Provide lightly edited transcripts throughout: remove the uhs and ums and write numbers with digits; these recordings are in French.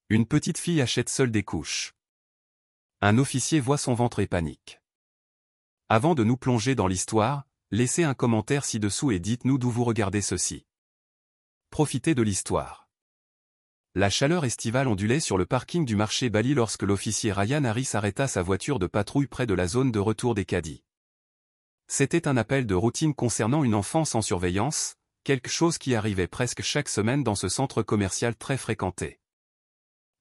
Une petite fille achète seule des couches. Un officier voit son ventre et panique. Avant de nous plonger dans l'histoire, laissez un commentaire ci-dessous et dites-nous d'où vous regardez ceci. Profitez de l'histoire. La chaleur estivale ondulait sur le parking du marché Bali lorsque l'officier Ryan Harris arrêta sa voiture de patrouille près de la zone de retour des caddies. C'était un appel de routine concernant une enfant sans surveillance, quelque chose qui arrivait presque chaque semaine dans ce centre commercial très fréquenté.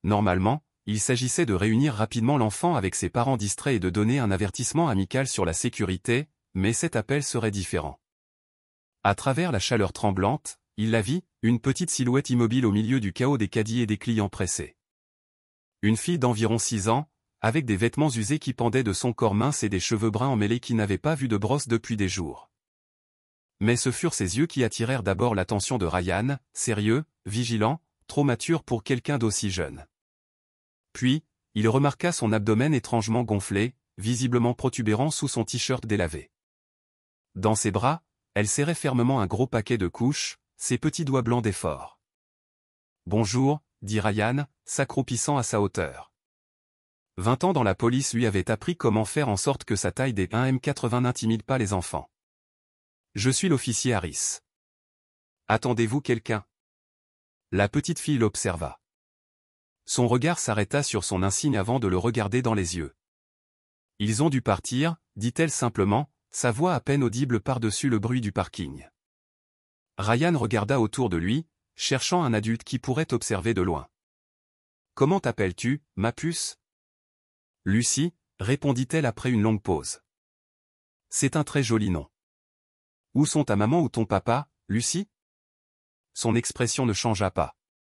Normalement, il s'agissait de réunir rapidement l'enfant avec ses parents distraits et de donner un avertissement amical sur la sécurité, mais cet appel serait différent. À travers la chaleur tremblante, il la vit, une petite silhouette immobile au milieu du chaos des caddies et des clients pressés. Une fille d'environ 6 ans, avec des vêtements usés qui pendaient de son corps mince et des cheveux bruns emmêlés qui n'avaient pas vu de brosse depuis des jours. Mais ce furent ses yeux qui attirèrent d'abord l'attention de Ryan, sérieux, vigilant, trop mature pour quelqu'un d'aussi jeune. Puis, il remarqua son abdomen étrangement gonflé, visiblement protubérant sous son t-shirt délavé. Dans ses bras, elle serrait fermement un gros paquet de couches, ses petits doigts blancs d'effort. « Bonjour », dit Ryan, s'accroupissant à sa hauteur. 20 ans dans la police lui avait appris comment faire en sorte que sa taille des 1m80 n'intimide pas les enfants. « Je suis l'officier Harris. Attendez-vous quelqu'un » La petite fille l'observa. Son regard s'arrêta sur son insigne avant de le regarder dans les yeux. « Ils ont dû partir », dit-elle simplement, sa voix à peine audible par-dessus le bruit du parking. Ryan regarda autour de lui, cherchant un adulte qui pourrait observer de loin. « Comment t'appelles-tu, ma puce ?»« Lucie », répondit-elle après une longue pause. « C'est un très joli nom. »« Où sont ta maman ou ton papa, Lucie ?» Son expression ne changea pas.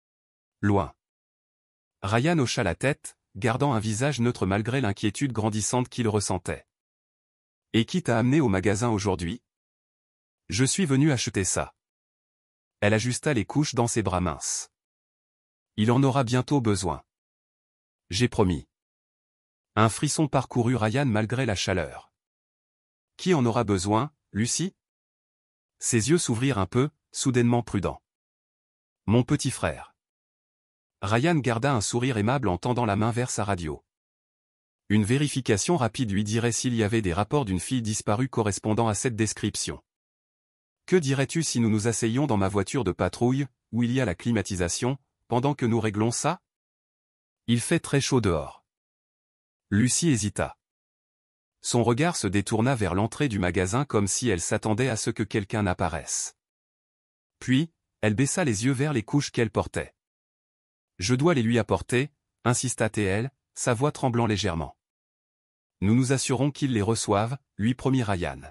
« Loin. » Ryan hocha la tête, gardant un visage neutre malgré l'inquiétude grandissante qu'il ressentait. « Et qui t'a amené au magasin aujourd'hui ?»« Je suis venu acheter ça. » Elle ajusta les couches dans ses bras minces. « Il en aura bientôt besoin. »« J'ai promis. » Un frisson parcourut Ryan malgré la chaleur. « Qui en aura besoin, Lucie ?» Ses yeux s'ouvrirent un peu, soudainement prudents. « Mon petit frère. » Ryan garda un sourire aimable en tendant la main vers sa radio. Une vérification rapide lui dirait s'il y avait des rapports d'une fille disparue correspondant à cette description. « Que dirais-tu si nous nous asseyions dans ma voiture de patrouille, où il y a la climatisation, pendant que nous réglons ça ? Il fait très chaud dehors. » Lucie hésita. Son regard se détourna vers l'entrée du magasin comme si elle s'attendait à ce que quelqu'un apparaisse. Puis, elle baissa les yeux vers les couches qu'elle portait. « Je dois les lui apporter », insista-t-elle, sa voix tremblant légèrement. « Nous nous assurons qu'ils les reçoivent », lui promit Ryan.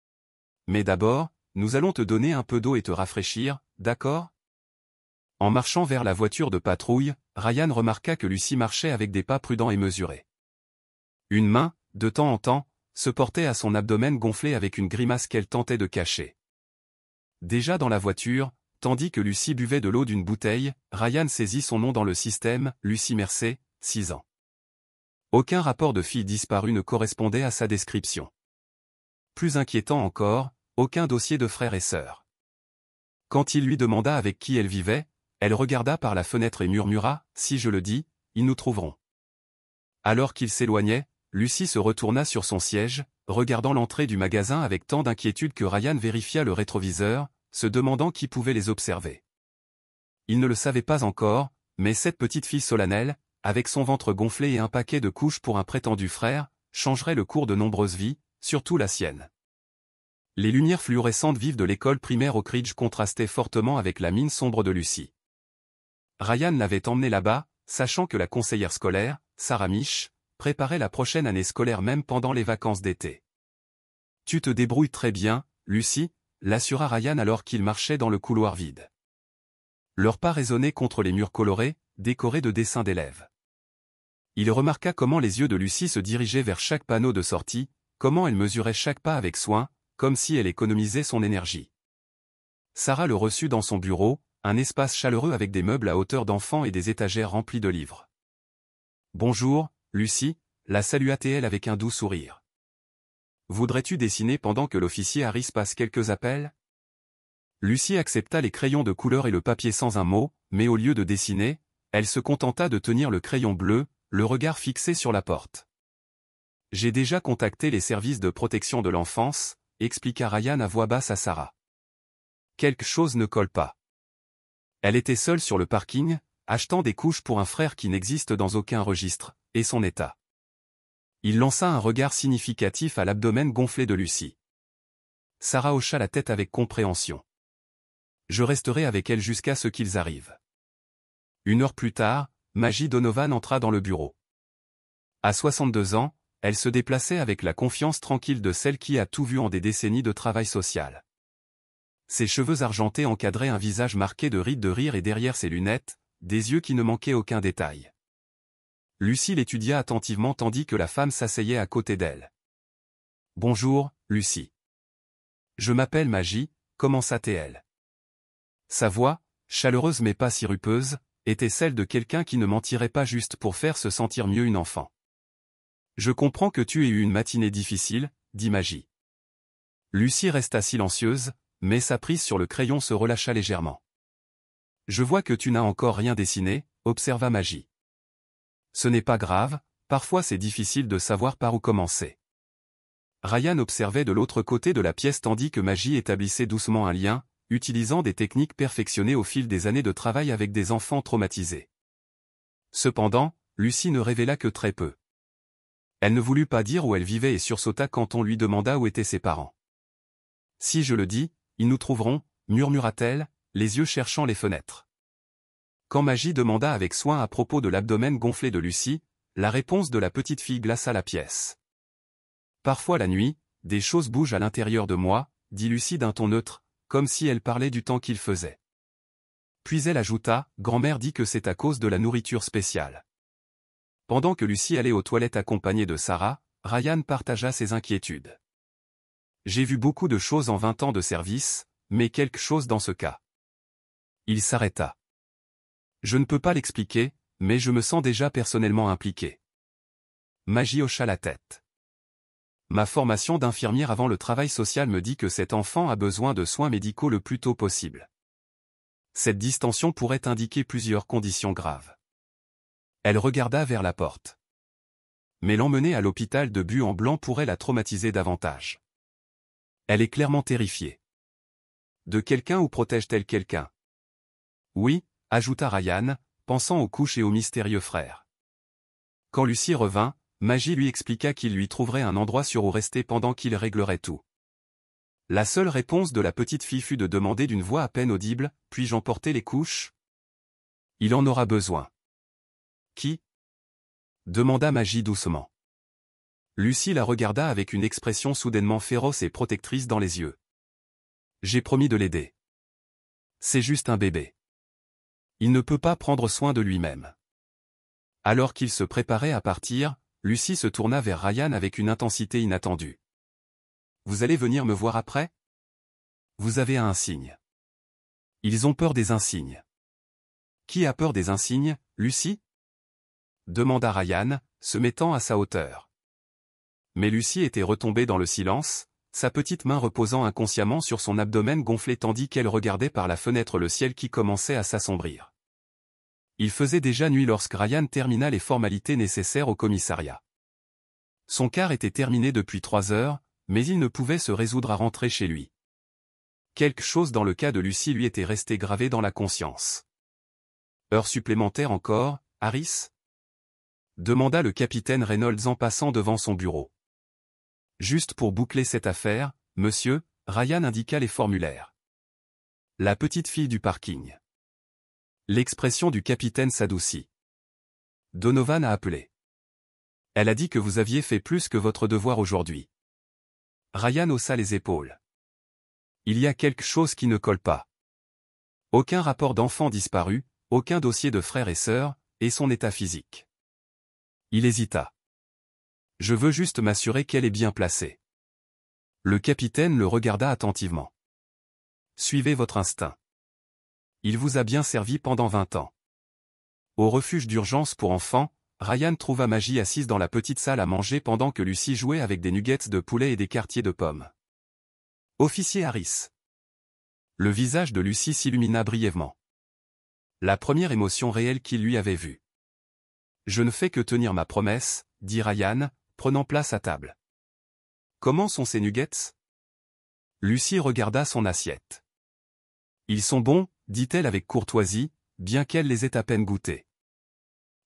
« Mais d'abord, nous allons te donner un peu d'eau et te rafraîchir, d'accord ?» En marchant vers la voiture de patrouille, Ryan remarqua que Lucie marchait avec des pas prudents et mesurés. Une main, de temps en temps, se portait à son abdomen gonflé avec une grimace qu'elle tentait de cacher. Déjà dans la voiture, tandis que Lucie buvait de l'eau d'une bouteille, Ryan saisit son nom dans le système, Lucie Mercé, 6 ans. Aucun rapport de fille disparue ne correspondait à sa description. Plus inquiétant encore, aucun dossier de frères et sœurs. Quand il lui demanda avec qui elle vivait, elle regarda par la fenêtre et murmura, « Si je le dis, ils nous trouveront. » Alors qu'il s'éloignait, Lucie se retourna sur son siège, regardant l'entrée du magasin avec tant d'inquiétude que Ryan vérifia le rétroviseur, se demandant qui pouvait les observer. Il ne le savait pas encore, mais cette petite fille solennelle, avec son ventre gonflé et un paquet de couches pour un prétendu frère, changerait le cours de nombreuses vies, surtout la sienne. Les lumières fluorescentes vives de l'école primaire Oak Ridge contrastaient fortement avec la mine sombre de Lucie. Ryan l'avait emmenée là-bas, sachant que la conseillère scolaire, Sarah Mich, préparait la prochaine année scolaire même pendant les vacances d'été. « Tu te débrouilles très bien, Lucie », l'assura Ryan alors qu'il marchait dans le couloir vide. Leurs pas résonnaient contre les murs colorés, décorés de dessins d'élèves. Il remarqua comment les yeux de Lucie se dirigeaient vers chaque panneau de sortie, comment elle mesurait chaque pas avec soin, comme si elle économisait son énergie. Sarah le reçut dans son bureau, un espace chaleureux avec des meubles à hauteur d'enfant et des étagères remplies de livres. « Bonjour, Lucie », la salua-t-elle avec un doux sourire. « Voudrais-tu dessiner pendant que l'officier Harris passe quelques appels ?» Lucie accepta les crayons de couleur et le papier sans un mot, mais au lieu de dessiner, Elle se contenta de tenir le crayon bleu, le regard fixé sur la porte. « J'ai déjà contacté les services de protection de l'enfance », expliqua Ryan à voix basse à Sarah. Quelque chose ne colle pas. Elle était seule sur le parking, achetant des couches pour un frère qui n'existe dans aucun registre, et son état. Il lança un regard significatif à l'abdomen gonflé de Lucy. Sarah hocha la tête avec compréhension. « Je resterai avec elle jusqu'à ce qu'ils arrivent. » 1 heure plus tard, Maggie Donovan entra dans le bureau. À 62 ans, elle se déplaçait avec la confiance tranquille de celle qui a tout vu en des décennies de travail social. Ses cheveux argentés encadraient un visage marqué de rides de rire et derrière ses lunettes, des yeux qui ne manquaient aucun détail. Lucy l'étudia attentivement tandis que la femme s'asseyait à côté d'elle. « Bonjour, Lucy. Je m'appelle Maggie, commença-t-elle. Sa voix, chaleureuse mais pas sirupeuse, était celle de quelqu'un qui ne mentirait pas juste pour faire se sentir mieux une enfant. « Je comprends que tu aies eu une matinée difficile, » dit Maggie. Lucy resta silencieuse, mais sa prise sur le crayon se relâcha légèrement. « Je vois que tu n'as encore rien dessiné, » observa Maggie. « Ce n'est pas grave, parfois c'est difficile de savoir par où commencer. » Ryan observait de l'autre côté de la pièce tandis que Maggie établissait doucement un lien, utilisant des techniques perfectionnées au fil des années de travail avec des enfants traumatisés. Cependant, Lucy ne révéla que très peu. Elle ne voulut pas dire où elle vivait et sursauta quand on lui demanda où étaient ses parents. « Si je le dis, ils nous trouveront, » murmura-t-elle, les yeux cherchant les fenêtres. Quand Maggie demanda avec soin à propos de l'abdomen gonflé de Lucy, la réponse de la petite fille glaça la pièce. « Parfois la nuit, des choses bougent à l'intérieur de moi, » dit Lucy d'un ton neutre, comme si elle parlait du temps qu'il faisait. Puis elle ajouta, « Grand-mère dit que c'est à cause de la nourriture spéciale. » Pendant que Lucy allait aux toilettes accompagnée de Sarah, Ryan partagea ses inquiétudes. « J'ai vu beaucoup de choses en 20 ans de service, mais quelque chose dans ce cas. » Il s'arrêta. « Je ne peux pas l'expliquer, mais je me sens déjà personnellement impliqué. » Maggie hocha la tête. « Ma formation d'infirmière avant le travail social me dit que cet enfant a besoin de soins médicaux le plus tôt possible. Cette distension pourrait indiquer plusieurs conditions graves. » Elle regarda vers la porte. Mais l'emmener à l'hôpital de But-en-Blanc pourrait la traumatiser davantage. Elle est clairement terrifiée. De quelqu'un ou protège-t-elle quelqu'un? Oui, ajouta Ryan, pensant aux couches et au mystérieux frère. Quand Lucy revint, Maggie lui expliqua qu'il lui trouverait un endroit sûr où rester pendant qu'il réglerait tout. La seule réponse de la petite fille fut de demander d'une voix à peine audible, « Puis-je emporter les couches? » Il en aura besoin. Qui? Demanda Maggie doucement. Lucy la regarda avec une expression soudainement féroce et protectrice dans les yeux. J'ai promis de l'aider. C'est juste un bébé. Il ne peut pas prendre soin de lui-même. Alors qu'il se préparait à partir, Lucy se tourna vers Ryan avec une intensité inattendue. Vous allez venir me voir après? Vous avez un insigne. Ils ont peur des insignes. Qui a peur des insignes, Lucy? Demanda Ryan, se mettant à sa hauteur. Mais Lucy était retombée dans le silence, sa petite main reposant inconsciemment sur son abdomen gonflé tandis qu'elle regardait par la fenêtre le ciel qui commençait à s'assombrir. Il faisait déjà nuit lorsque Ryan termina les formalités nécessaires au commissariat. Son quart était terminé depuis 3 heures, mais il ne pouvait se résoudre à rentrer chez lui. Quelque chose dans le cas de Lucy lui était resté gravé dans la conscience. Heure supplémentaire encore, Harris? Demanda le capitaine Reynolds en passant devant son bureau. Juste pour boucler cette affaire, monsieur, Ryan indiqua les formulaires. La petite fille du parking. L'expression du capitaine s'adoucit. Donovan a appelé. Elle a dit que vous aviez fait plus que votre devoir aujourd'hui. Ryan haussa les épaules. Il y a quelque chose qui ne colle pas. Aucun rapport d'enfant disparu, aucun dossier de frères et sœurs, et son état physique. Il hésita. Je veux juste m'assurer qu'elle est bien placée. Le capitaine le regarda attentivement. Suivez votre instinct. Il vous a bien servi pendant 20 ans. Au refuge d'urgence pour enfants, Ryan trouva Maggie assise dans la petite salle à manger pendant que Lucy jouait avec des nuggets de poulet et des quartiers de pommes. Officier Harris. Le visage de Lucy s'illumina brièvement. La première émotion réelle qu'il lui avait vue. Je ne fais que tenir ma promesse, dit Ryan, prenant place à table. Comment sont ces nuggets? Lucie regarda son assiette. Ils sont bons, dit-elle avec courtoisie, bien qu'elle les ait à peine goûtés.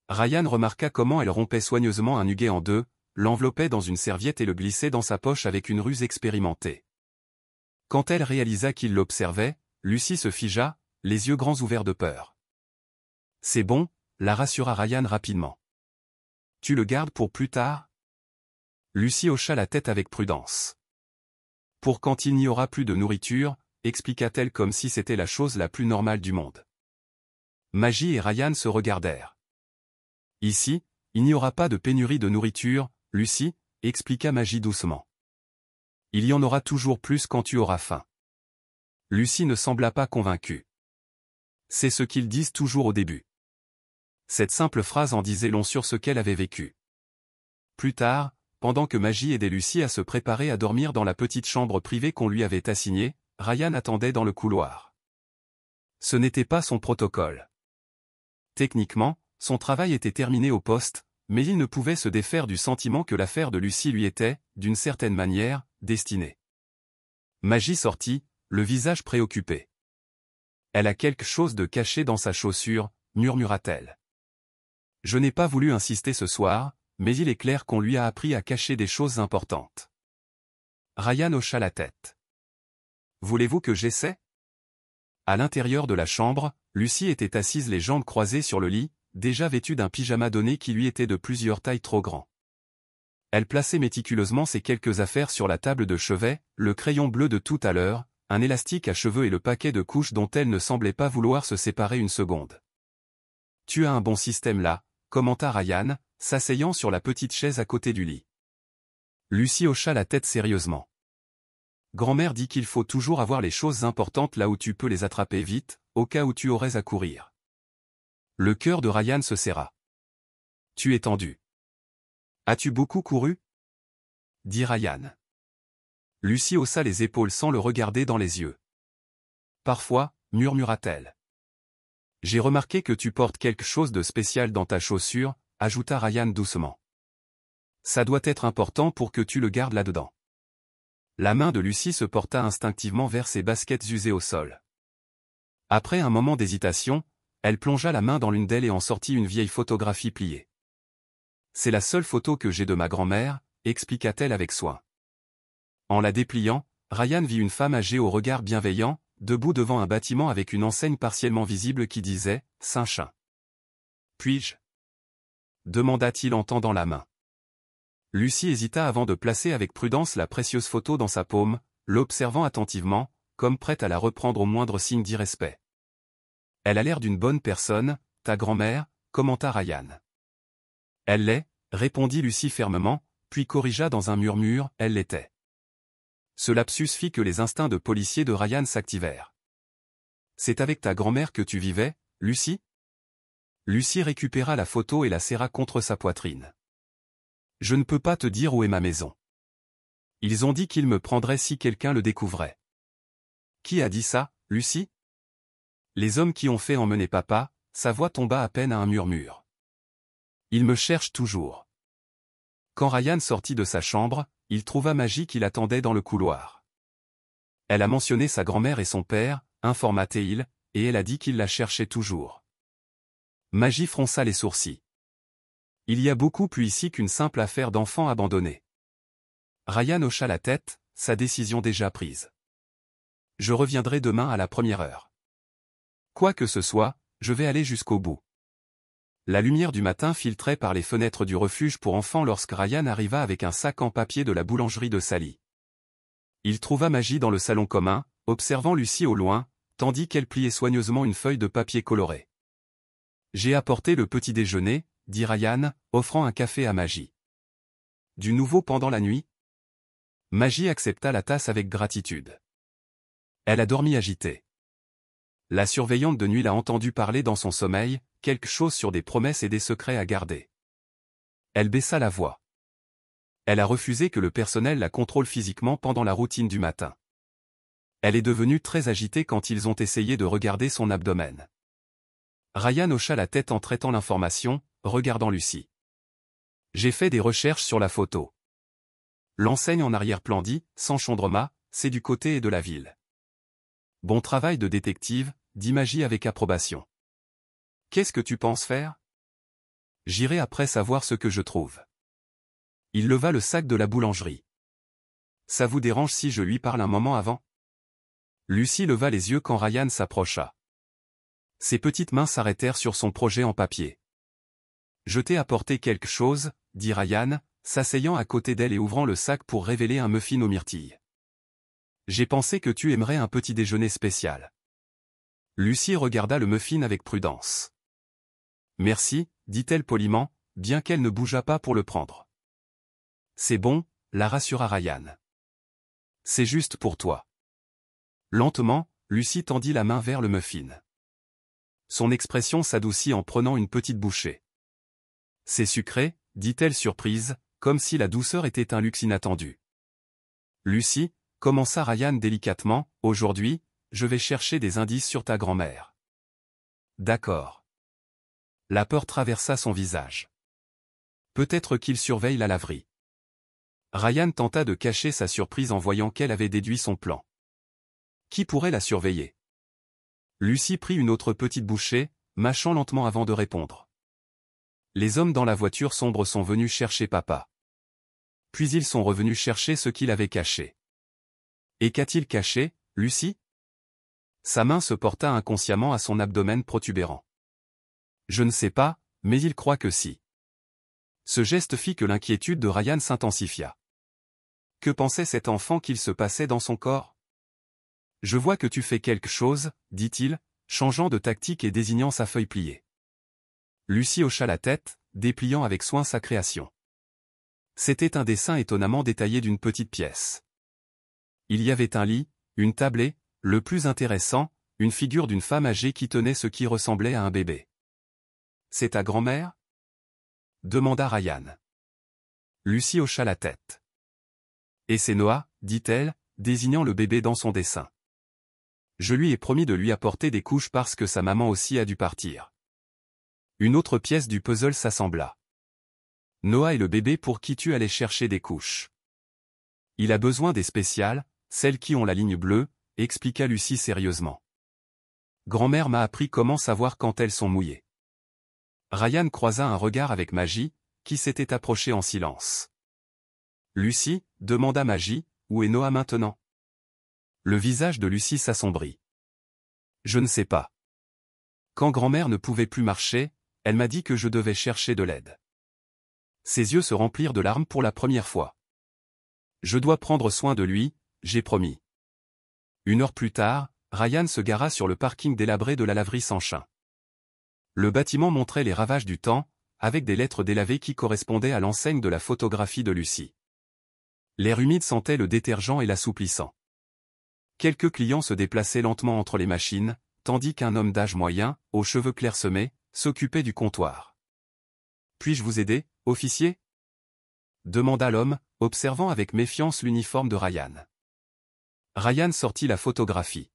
Ryan remarqua comment elle rompait soigneusement un nugget en deux, l'enveloppait dans une serviette et le glissait dans sa poche avec une ruse expérimentée. Quand elle réalisa qu'il l'observait, Lucie se figea, les yeux grands ouverts de peur. C'est bon, la rassura Ryan rapidement. Tu le gardes pour plus tard? Lucie hocha la tête avec prudence. Pour quand il n'y aura plus de nourriture, expliqua-t-elle comme si c'était la chose la plus normale du monde. Maggie et Ryan se regardèrent. Ici, il n'y aura pas de pénurie de nourriture, Lucie, expliqua Maggie doucement. Il y en aura toujours plus quand tu auras faim. Lucie ne sembla pas convaincue. C'est ce qu'ils disent toujours au début. Cette simple phrase en disait long sur ce qu'elle avait vécu. Plus tard, pendant que Maggie aidait Lucie à se préparer à dormir dans la petite chambre privée qu'on lui avait assignée, Ryan attendait dans le couloir. Ce n'était pas son protocole. Techniquement, son travail était terminé au poste, mais il ne pouvait se défaire du sentiment que l'affaire de Lucie lui était, d'une certaine manière, destinée. Maggie sortit, le visage préoccupé. Elle a quelque chose de caché dans sa chaussure, murmura-t-elle. Je n'ai pas voulu insister ce soir, mais il est clair qu'on lui a appris à cacher des choses importantes. Ryan hocha la tête. Voulez-vous que j'essaie? À l'intérieur de la chambre, Lucie était assise les jambes croisées sur le lit, déjà vêtue d'un pyjama donné qui lui était de plusieurs tailles trop grand. Elle plaçait méticuleusement ses quelques affaires sur la table de chevet, le crayon bleu de tout à l'heure, un élastique à cheveux et le paquet de couches dont elle ne semblait pas vouloir se séparer une seconde. Tu as un bon système là, commenta Ryan, s'asseyant sur la petite chaise à côté du lit. Lucie hocha la tête sérieusement. Grand-mère dit qu'il faut toujours avoir les choses importantes là où tu peux les attraper vite, au cas où tu aurais à courir. Le cœur de Ryan se serra. Tu es tendu. As-tu beaucoup couru? Dit Ryan. Lucie haussa les épaules sans le regarder dans les yeux. Parfois, murmura-t-elle. J'ai remarqué que tu portes quelque chose de spécial dans ta chaussure, ajouta Ryan doucement. Ça doit être important pour que tu le gardes là-dedans. La main de Lucie se porta instinctivement vers ses baskets usées au sol. Après un moment d'hésitation, elle plongea la main dans l'une d'elles et en sortit une vieille photographie pliée. C'est la seule photo que j'ai de ma grand-mère, expliqua-t-elle avec soin. En la dépliant, Ryan vit une femme âgée au regard bienveillant, debout devant un bâtiment avec une enseigne partiellement visible qui disait « Saint-Chin ». « Puis-je » demanda-t-il en tendant la main. Lucie hésita avant de placer avec prudence la précieuse photo dans sa paume, l'observant attentivement, comme prête à la reprendre au moindre signe d'irrespect. « Elle a l'air d'une bonne personne, ta grand-mère » commenta Ryan. « Elle l'est » répondit Lucie fermement, puis corrigea dans un murmure « Elle l'était ». Ce lapsus fit que les instincts de policier de Ryan s'activèrent. « C'est avec ta grand-mère que tu vivais, Lucie » Lucie récupéra la photo et la serra contre sa poitrine. « Je ne peux pas te dire où est ma maison. Ils ont dit qu'ils me prendraient si quelqu'un le découvrait. » Qui a dit ça, Lucie? Les hommes qui ont fait emmener papa, sa voix tomba à peine à un murmure. Ils me cherchent toujours. Quand Ryan sortit de sa chambre, il trouva Maggie qui l'attendait dans le couloir. Elle a mentionné sa grand-mère et son père, informa-t-il, et elle a dit qu'il la cherchait toujours. Maggie fronça les sourcils. Il y a beaucoup plus ici qu'une simple affaire d'enfant abandonné. Ryan hocha la tête, sa décision déjà prise. Je reviendrai demain à la première heure. Quoi que ce soit, je vais aller jusqu'au bout. La lumière du matin filtrait par les fenêtres du refuge pour enfants lorsque Ryan arriva avec un sac en papier de la boulangerie de Sally. Il trouva Maggie dans le salon commun, observant Lucie au loin, tandis qu'elle pliait soigneusement une feuille de papier coloré. « J'ai apporté le petit déjeuner », dit Ryan, offrant un café à Maggie. « Du nouveau pendant la nuit ?» Maggie accepta la tasse avec gratitude. Elle a dormi agitée. La surveillante de nuit l'a entendu parler dans son sommeil, quelque chose sur des promesses et des secrets à garder. Elle baissa la voix. Elle a refusé que le personnel la contrôle physiquement pendant la routine du matin. Elle est devenue très agitée quand ils ont essayé de regarder son abdomen. Ryan hocha la tête en traitant l'information, regardant Lucie. J'ai fait des recherches sur la photo. L'enseigne en arrière-plan dit, sans Chondroma, c'est du côté et de la ville. Bon travail de détective, dit Magie avec approbation. Qu'est-ce que tu penses faire? J'irai après savoir ce que je trouve. Il leva le sac de la boulangerie. Ça vous dérange si je lui parle un moment avant? Lucie leva les yeux quand Ryan s'approcha. Ses petites mains s'arrêtèrent sur son projet en papier. Je t'ai apporté quelque chose, dit Ryan, s'asseyant à côté d'elle et ouvrant le sac pour révéler un muffin aux myrtilles. J'ai pensé que tu aimerais un petit déjeuner spécial. Lucie regarda le muffin avec prudence. Merci, dit-elle poliment, bien qu'elle ne bougeât pas pour le prendre. C'est bon, la rassura Ryan. C'est juste pour toi. Lentement, Lucie tendit la main vers le muffin. Son expression s'adoucit en prenant une petite bouchée. C'est sucré, dit-elle surprise, comme si la douceur était un luxe inattendu. Lucie, commença Ryan délicatement, aujourd'hui, je vais chercher des indices sur ta grand-mère. D'accord. La peur traversa son visage. Peut-être qu'il surveille la laverie. Ryan tenta de cacher sa surprise en voyant qu'elle avait déduit son plan. Qui pourrait la surveiller? Lucie prit une autre petite bouchée, mâchant lentement avant de répondre. Les hommes dans la voiture sombre sont venus chercher papa. Puis ils sont revenus chercher ce qu'il avait caché. Et qu'a-t-il caché, Lucie? Sa main se porta inconsciemment à son abdomen protubérant. Je ne sais pas, mais il croit que si. Ce geste fit que l'inquiétude de Ryan s'intensifia. Que pensait cet enfant qu'il se passait dans son corps? Je vois que tu fais quelque chose, dit-il, changeant de tactique et désignant sa feuille pliée. Lucie hocha la tête, dépliant avec soin sa création. C'était un dessin étonnamment détaillé d'une petite pièce. Il y avait un lit, une table et, le plus intéressant, une figure d'une femme âgée qui tenait ce qui ressemblait à un bébé. C'est ta grand-mère? Demanda Ryan. Lucie hocha la tête. Et c'est Noah, dit-elle, désignant le bébé dans son dessin. Je lui ai promis de lui apporter des couches parce que sa maman aussi a dû partir. Une autre pièce du puzzle s'assembla. Noah est le bébé pour qui tu allais chercher des couches. Il a besoin des spéciales, celles qui ont la ligne bleue, expliqua Lucie sérieusement. Grand-mère m'a appris comment savoir quand elles sont mouillées. Ryan croisa un regard avec Magie, qui s'était approchée en silence. Lucie, demanda Magie, où est Noah maintenant? Le visage de Lucie s'assombrit. Je ne sais pas. Quand grand-mère ne pouvait plus marcher, elle m'a dit que je devais chercher de l'aide. Ses yeux se remplirent de larmes pour la première fois. Je dois prendre soin de lui, j'ai promis. 1 heure plus tard, Ryan se gara sur le parking délabré de la laverie sans chien. Le bâtiment montrait les ravages du temps, avec des lettres délavées qui correspondaient à l'enseigne de la photographie de Lucie. L'air humide sentait le détergent et l'assouplissant. Quelques clients se déplaçaient lentement entre les machines, tandis qu'un homme d'âge moyen, aux cheveux clairsemés, s'occupait du comptoir. « Puis-je vous aider, officier ?» demanda l'homme, observant avec méfiance l'uniforme de Ryan. Ryan sortit la photographie.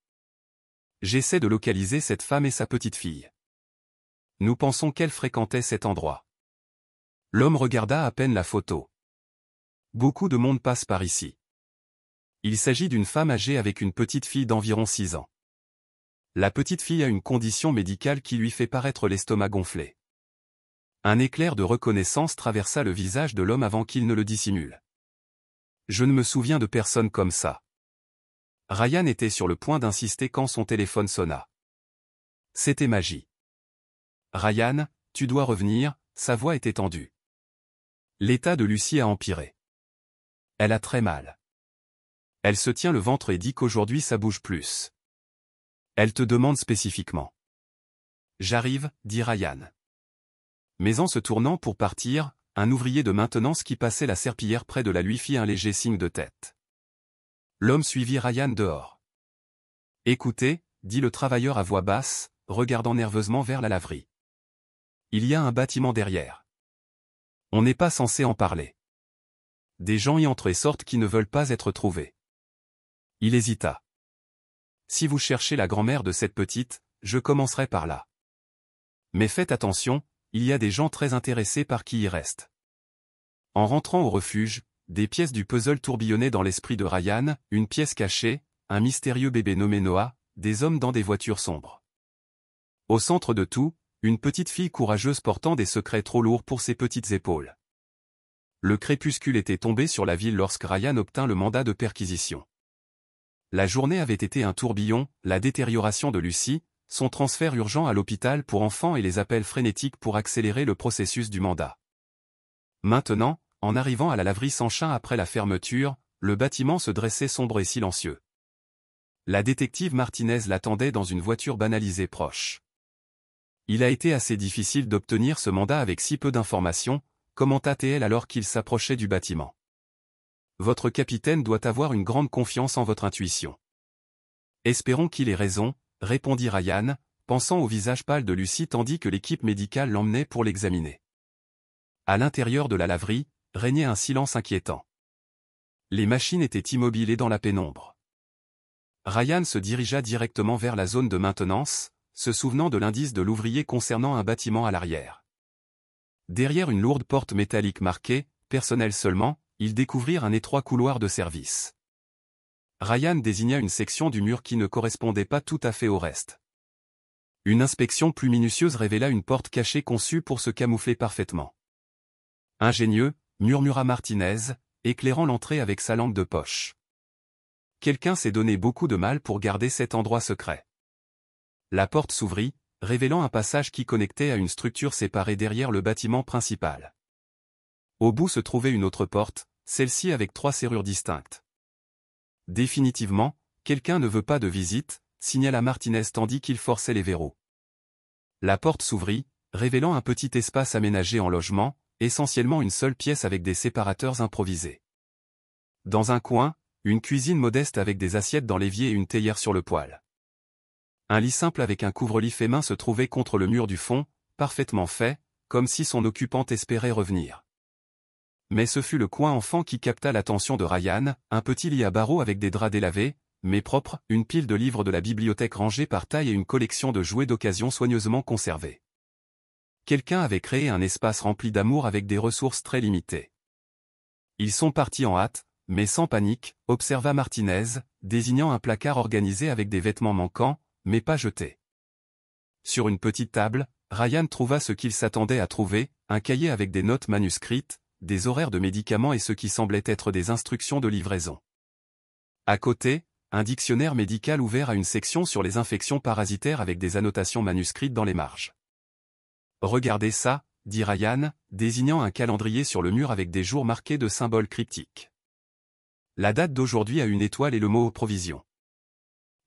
« J'essaie de localiser cette femme et sa petite fille. Nous pensons qu'elle fréquentait cet endroit. » L'homme regarda à peine la photo. « Beaucoup de monde passe par ici. Il s'agit d'une femme âgée avec une petite fille d'environ 6 ans. La petite fille a une condition médicale qui lui fait paraître l'estomac gonflé. » Un éclair de reconnaissance traversa le visage de l'homme avant qu'il ne le dissimule. « Je ne me souviens de personne comme ça. » Ryan était sur le point d'insister quand son téléphone sonna. C'était Magie. « Ryan, tu dois revenir », sa voix était tendue. L'état de Lucie a empiré. Elle a très mal. Elle se tient le ventre et dit qu'aujourd'hui ça bouge plus. Elle te demande spécifiquement. « J'arrive, » dit Ryan. Mais en se tournant pour partir, un ouvrier de maintenance qui passait la serpillière près de la lui fit un léger signe de tête. L'homme suivit Ryan dehors. « Écoutez, » dit le travailleur à voix basse, regardant nerveusement vers la laverie. « Il y a un bâtiment derrière. On n'est pas censé en parler. Des gens y entrent et sortent qui ne veulent pas être trouvés. » Il hésita. « Si vous cherchez la grand-mère de cette petite, je commencerai par là. Mais faites attention, il y a des gens très intéressés par qui y reste. En rentrant au refuge, des pièces du puzzle tourbillonnaient dans l'esprit de Ryan, une pièce cachée, un mystérieux bébé nommé Noah, des hommes dans des voitures sombres. Au centre de tout, une petite fille courageuse portant des secrets trop lourds pour ses petites épaules. Le crépuscule était tombé sur la ville lorsque Ryan obtint le mandat de perquisition. La journée avait été un tourbillon, la détérioration de Lucy, son transfert urgent à l'hôpital pour enfants et les appels frénétiques pour accélérer le processus du mandat. Maintenant, en arrivant à la laverie Sanchin après la fermeture, le bâtiment se dressait sombre et silencieux. La détective Martinez l'attendait dans une voiture banalisée proche. Il a été assez difficile d'obtenir ce mandat avec si peu d'informations, commenta-t-elle alors qu'il s'approchait du bâtiment. Votre capitaine doit avoir une grande confiance en votre intuition. Espérons qu'il ait raison, répondit Ryan, pensant au visage pâle de Lucy tandis que l'équipe médicale l'emmenait pour l'examiner. À l'intérieur de la laverie, régnait un silence inquiétant. Les machines étaient immobilées dans la pénombre. Ryan se dirigea directement vers la zone de maintenance, se souvenant de l'indice de l'ouvrier concernant un bâtiment à l'arrière. Derrière une lourde porte métallique marquée « Personnel seulement », ils découvrirent un étroit couloir de service. Ryan désigna une section du mur qui ne correspondait pas tout à fait au reste. Une inspection plus minutieuse révéla une porte cachée conçue pour se camoufler parfaitement. Ingénieux, murmura Martinez, éclairant l'entrée avec sa lampe de poche. Quelqu'un s'est donné beaucoup de mal pour garder cet endroit secret. La porte s'ouvrit, révélant un passage qui connectait à une structure séparée derrière le bâtiment principal. Au bout se trouvait une autre porte, celle-ci avec 3 serrures distinctes. Définitivement, quelqu'un ne veut pas de visite, signala Martinez tandis qu'il forçait les verrous. La porte s'ouvrit, révélant un petit espace aménagé en logement, essentiellement une seule pièce avec des séparateurs improvisés. Dans un coin, une cuisine modeste avec des assiettes dans l'évier et une théière sur le poêle. Un lit simple avec un couvre-lit fait main se trouvait contre le mur du fond, parfaitement fait, comme si son occupante espérait revenir. Mais ce fut le coin enfant qui capta l'attention de Ryan, un petit lit à barreaux avec des draps délavés, mais propres, une pile de livres de la bibliothèque rangés par taille et une collection de jouets d'occasion soigneusement conservés. Quelqu'un avait créé un espace rempli d'amour avec des ressources très limitées. Ils sont partis en hâte, mais sans panique, observa Martinez, désignant un placard organisé avec des vêtements manquants, mais pas jetés. Sur une petite table, Ryan trouva ce qu'il s'attendait à trouver, un cahier avec des notes manuscrites, des horaires de médicaments et ce qui semblait être des instructions de livraison. À côté, un dictionnaire médical ouvert à une section sur les infections parasitaires avec des annotations manuscrites dans les marges. « Regardez ça », dit Ryan, désignant un calendrier sur le mur avec des jours marqués de symboles cryptiques. La date d'aujourd'hui a une étoile et le mot « provision ».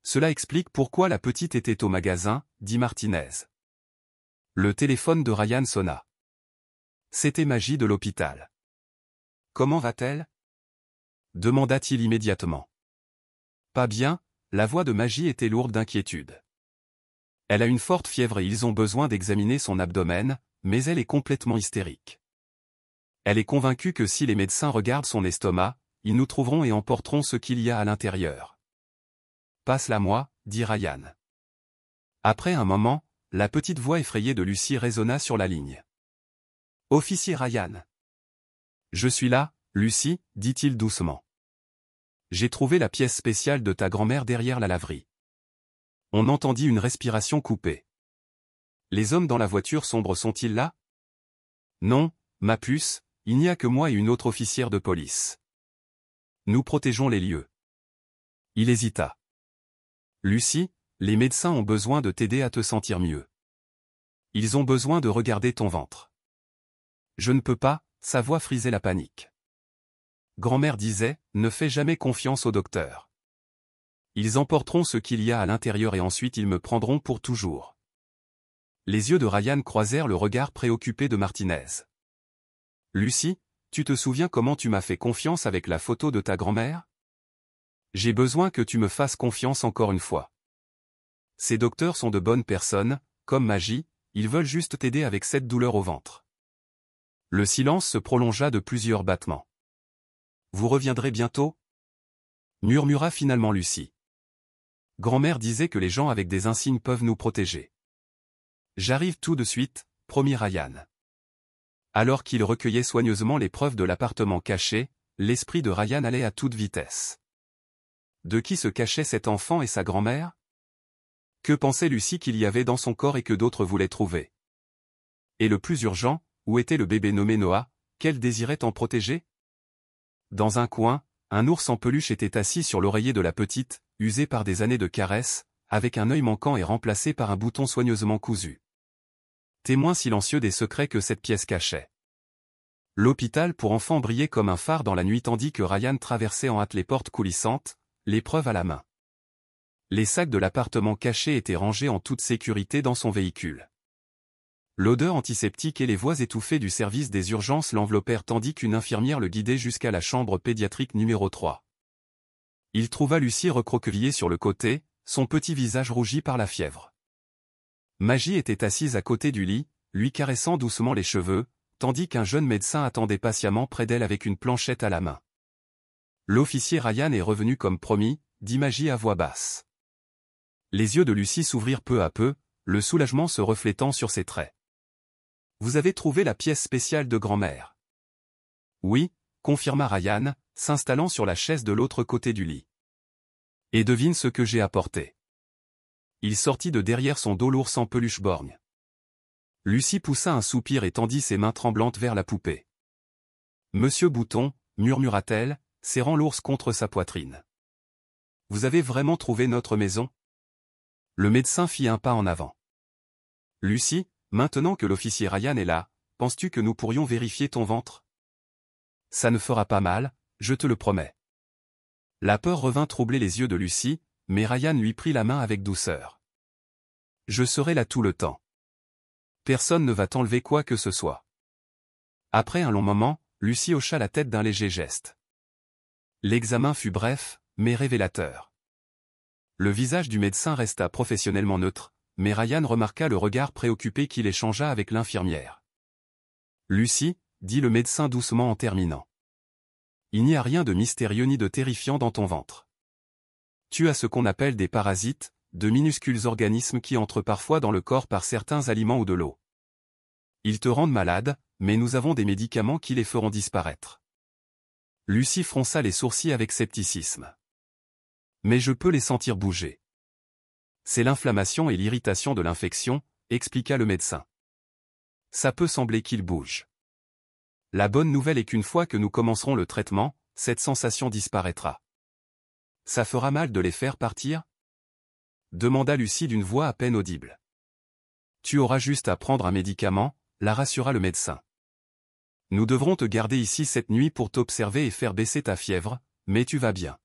Cela explique pourquoi la petite était au magasin, dit Martinez. Le téléphone de Ryan sonna. C'était Maggie de l'hôpital. Comment va-t-elle? Demanda-t-il immédiatement. Pas bien, la voix de Maggie était lourde d'inquiétude. Elle a une forte fièvre et ils ont besoin d'examiner son abdomen, mais elle est complètement hystérique. Elle est convaincue que si les médecins regardent son estomac, ils nous trouveront et emporteront ce qu'il y a à l'intérieur. Passe-la-moi, dit Ryan. Après un moment, la petite voix effrayée de Lucy résonna sur la ligne. Officier Ryan. Je suis là, Lucy, dit-il doucement. J'ai trouvé la pièce spéciale de ta grand-mère derrière la laverie. On entendit une respiration coupée. Les hommes dans la voiture sombre sont-ils là? Non, ma puce, il n'y a que moi et une autre officière de police. Nous protégeons les lieux. Il hésita. Lucy, les médecins ont besoin de t'aider à te sentir mieux. Ils ont besoin de regarder ton ventre. Je ne peux pas, sa voix frisait la panique. Grand-mère disait, ne fais jamais confiance au docteur. Ils emporteront ce qu'il y a à l'intérieur et ensuite ils me prendront pour toujours. Les yeux de Ryan croisèrent le regard préoccupé de Martinez. Lucy, tu te souviens comment tu m'as fait confiance avec la photo de ta grand-mère? J'ai besoin que tu me fasses confiance encore une fois. Ces docteurs sont de bonnes personnes, comme Maggie, ils veulent juste t'aider avec cette douleur au ventre. Le silence se prolongea de plusieurs battements. Vous reviendrez bientôt? Murmura finalement Lucy. Grand-mère disait que les gens avec des insignes peuvent nous protéger. J'arrive tout de suite, promit Ryan. Alors qu'il recueillait soigneusement les preuves de l'appartement caché, l'esprit de Ryan allait à toute vitesse. De qui se cachait cet enfant et sa grand-mère? Que pensait Lucie qu'il y avait dans son corps et que d'autres voulaient trouver? Et le plus urgent, où était le bébé nommé Noah, qu'elle désirait en protéger? Dans un coin, un ours en peluche était assis sur l'oreiller de la petite, usé par des années de caresses, avec un œil manquant et remplacé par un bouton soigneusement cousu. Témoin silencieux des secrets que cette pièce cachait. L'hôpital pour enfants brillait comme un phare dans la nuit tandis que Ryan traversait en hâte les portes coulissantes, l'épreuve à la main. Les sacs de l'appartement caché étaient rangés en toute sécurité dans son véhicule. L'odeur antiseptique et les voix étouffées du service des urgences l'enveloppèrent tandis qu'une infirmière le guidait jusqu'à la chambre pédiatrique numéro 3. Il trouva Lucie recroquevillée sur le côté, son petit visage rougi par la fièvre. Magie était assise à côté du lit, lui caressant doucement les cheveux, tandis qu'un jeune médecin attendait patiemment près d'elle avec une planchette à la main. L'officier Ryan est revenu comme promis, dit Magie à voix basse. Les yeux de Lucie s'ouvrirent peu à peu, le soulagement se reflétant sur ses traits. Vous avez trouvé la pièce spéciale de grand-mère. Oui, confirma Ryan, s'installant sur la chaise de l'autre côté du lit. Et devine ce que j'ai apporté. Il sortit de derrière son dos l'ours en peluche borgne. Lucie poussa un soupir et tendit ses mains tremblantes vers la poupée. Monsieur Bouton, murmura-t-elle, serrant l'ours contre sa poitrine. Vous avez vraiment trouvé notre maison? Le médecin fit un pas en avant. Lucie, maintenant que l'officier Ryan est là, penses-tu que nous pourrions vérifier ton ventre? Ça ne fera pas mal, je te le promets. La peur revint troubler les yeux de Lucie, mais Ryan lui prit la main avec douceur. Je serai là tout le temps. Personne ne va t'enlever quoi que ce soit. Après un long moment, Lucie hocha la tête d'un léger geste. L'examen fut bref, mais révélateur. Le visage du médecin resta professionnellement neutre, mais Ryan remarqua le regard préoccupé qu'il échangea avec l'infirmière. Lucie, dit le médecin doucement en terminant. Il n'y a rien de mystérieux ni de terrifiant dans ton ventre. Tu as ce qu'on appelle des parasites, de minuscules organismes qui entrent parfois dans le corps par certains aliments ou de l'eau. Ils te rendent malade, mais nous avons des médicaments qui les feront disparaître. Lucie fronça les sourcils avec scepticisme. Mais je peux les sentir bouger. C'est l'inflammation et l'irritation de l'infection, expliqua le médecin. Ça peut sembler qu'ils bougent. La bonne nouvelle est qu'une fois que nous commencerons le traitement, cette sensation disparaîtra. Ça fera mal de les faire partir? Demanda Lucie d'une voix à peine audible. Tu auras juste à prendre un médicament, la rassura le médecin. Nous devrons te garder ici cette nuit pour t'observer et faire baisser ta fièvre, mais tu vas bien.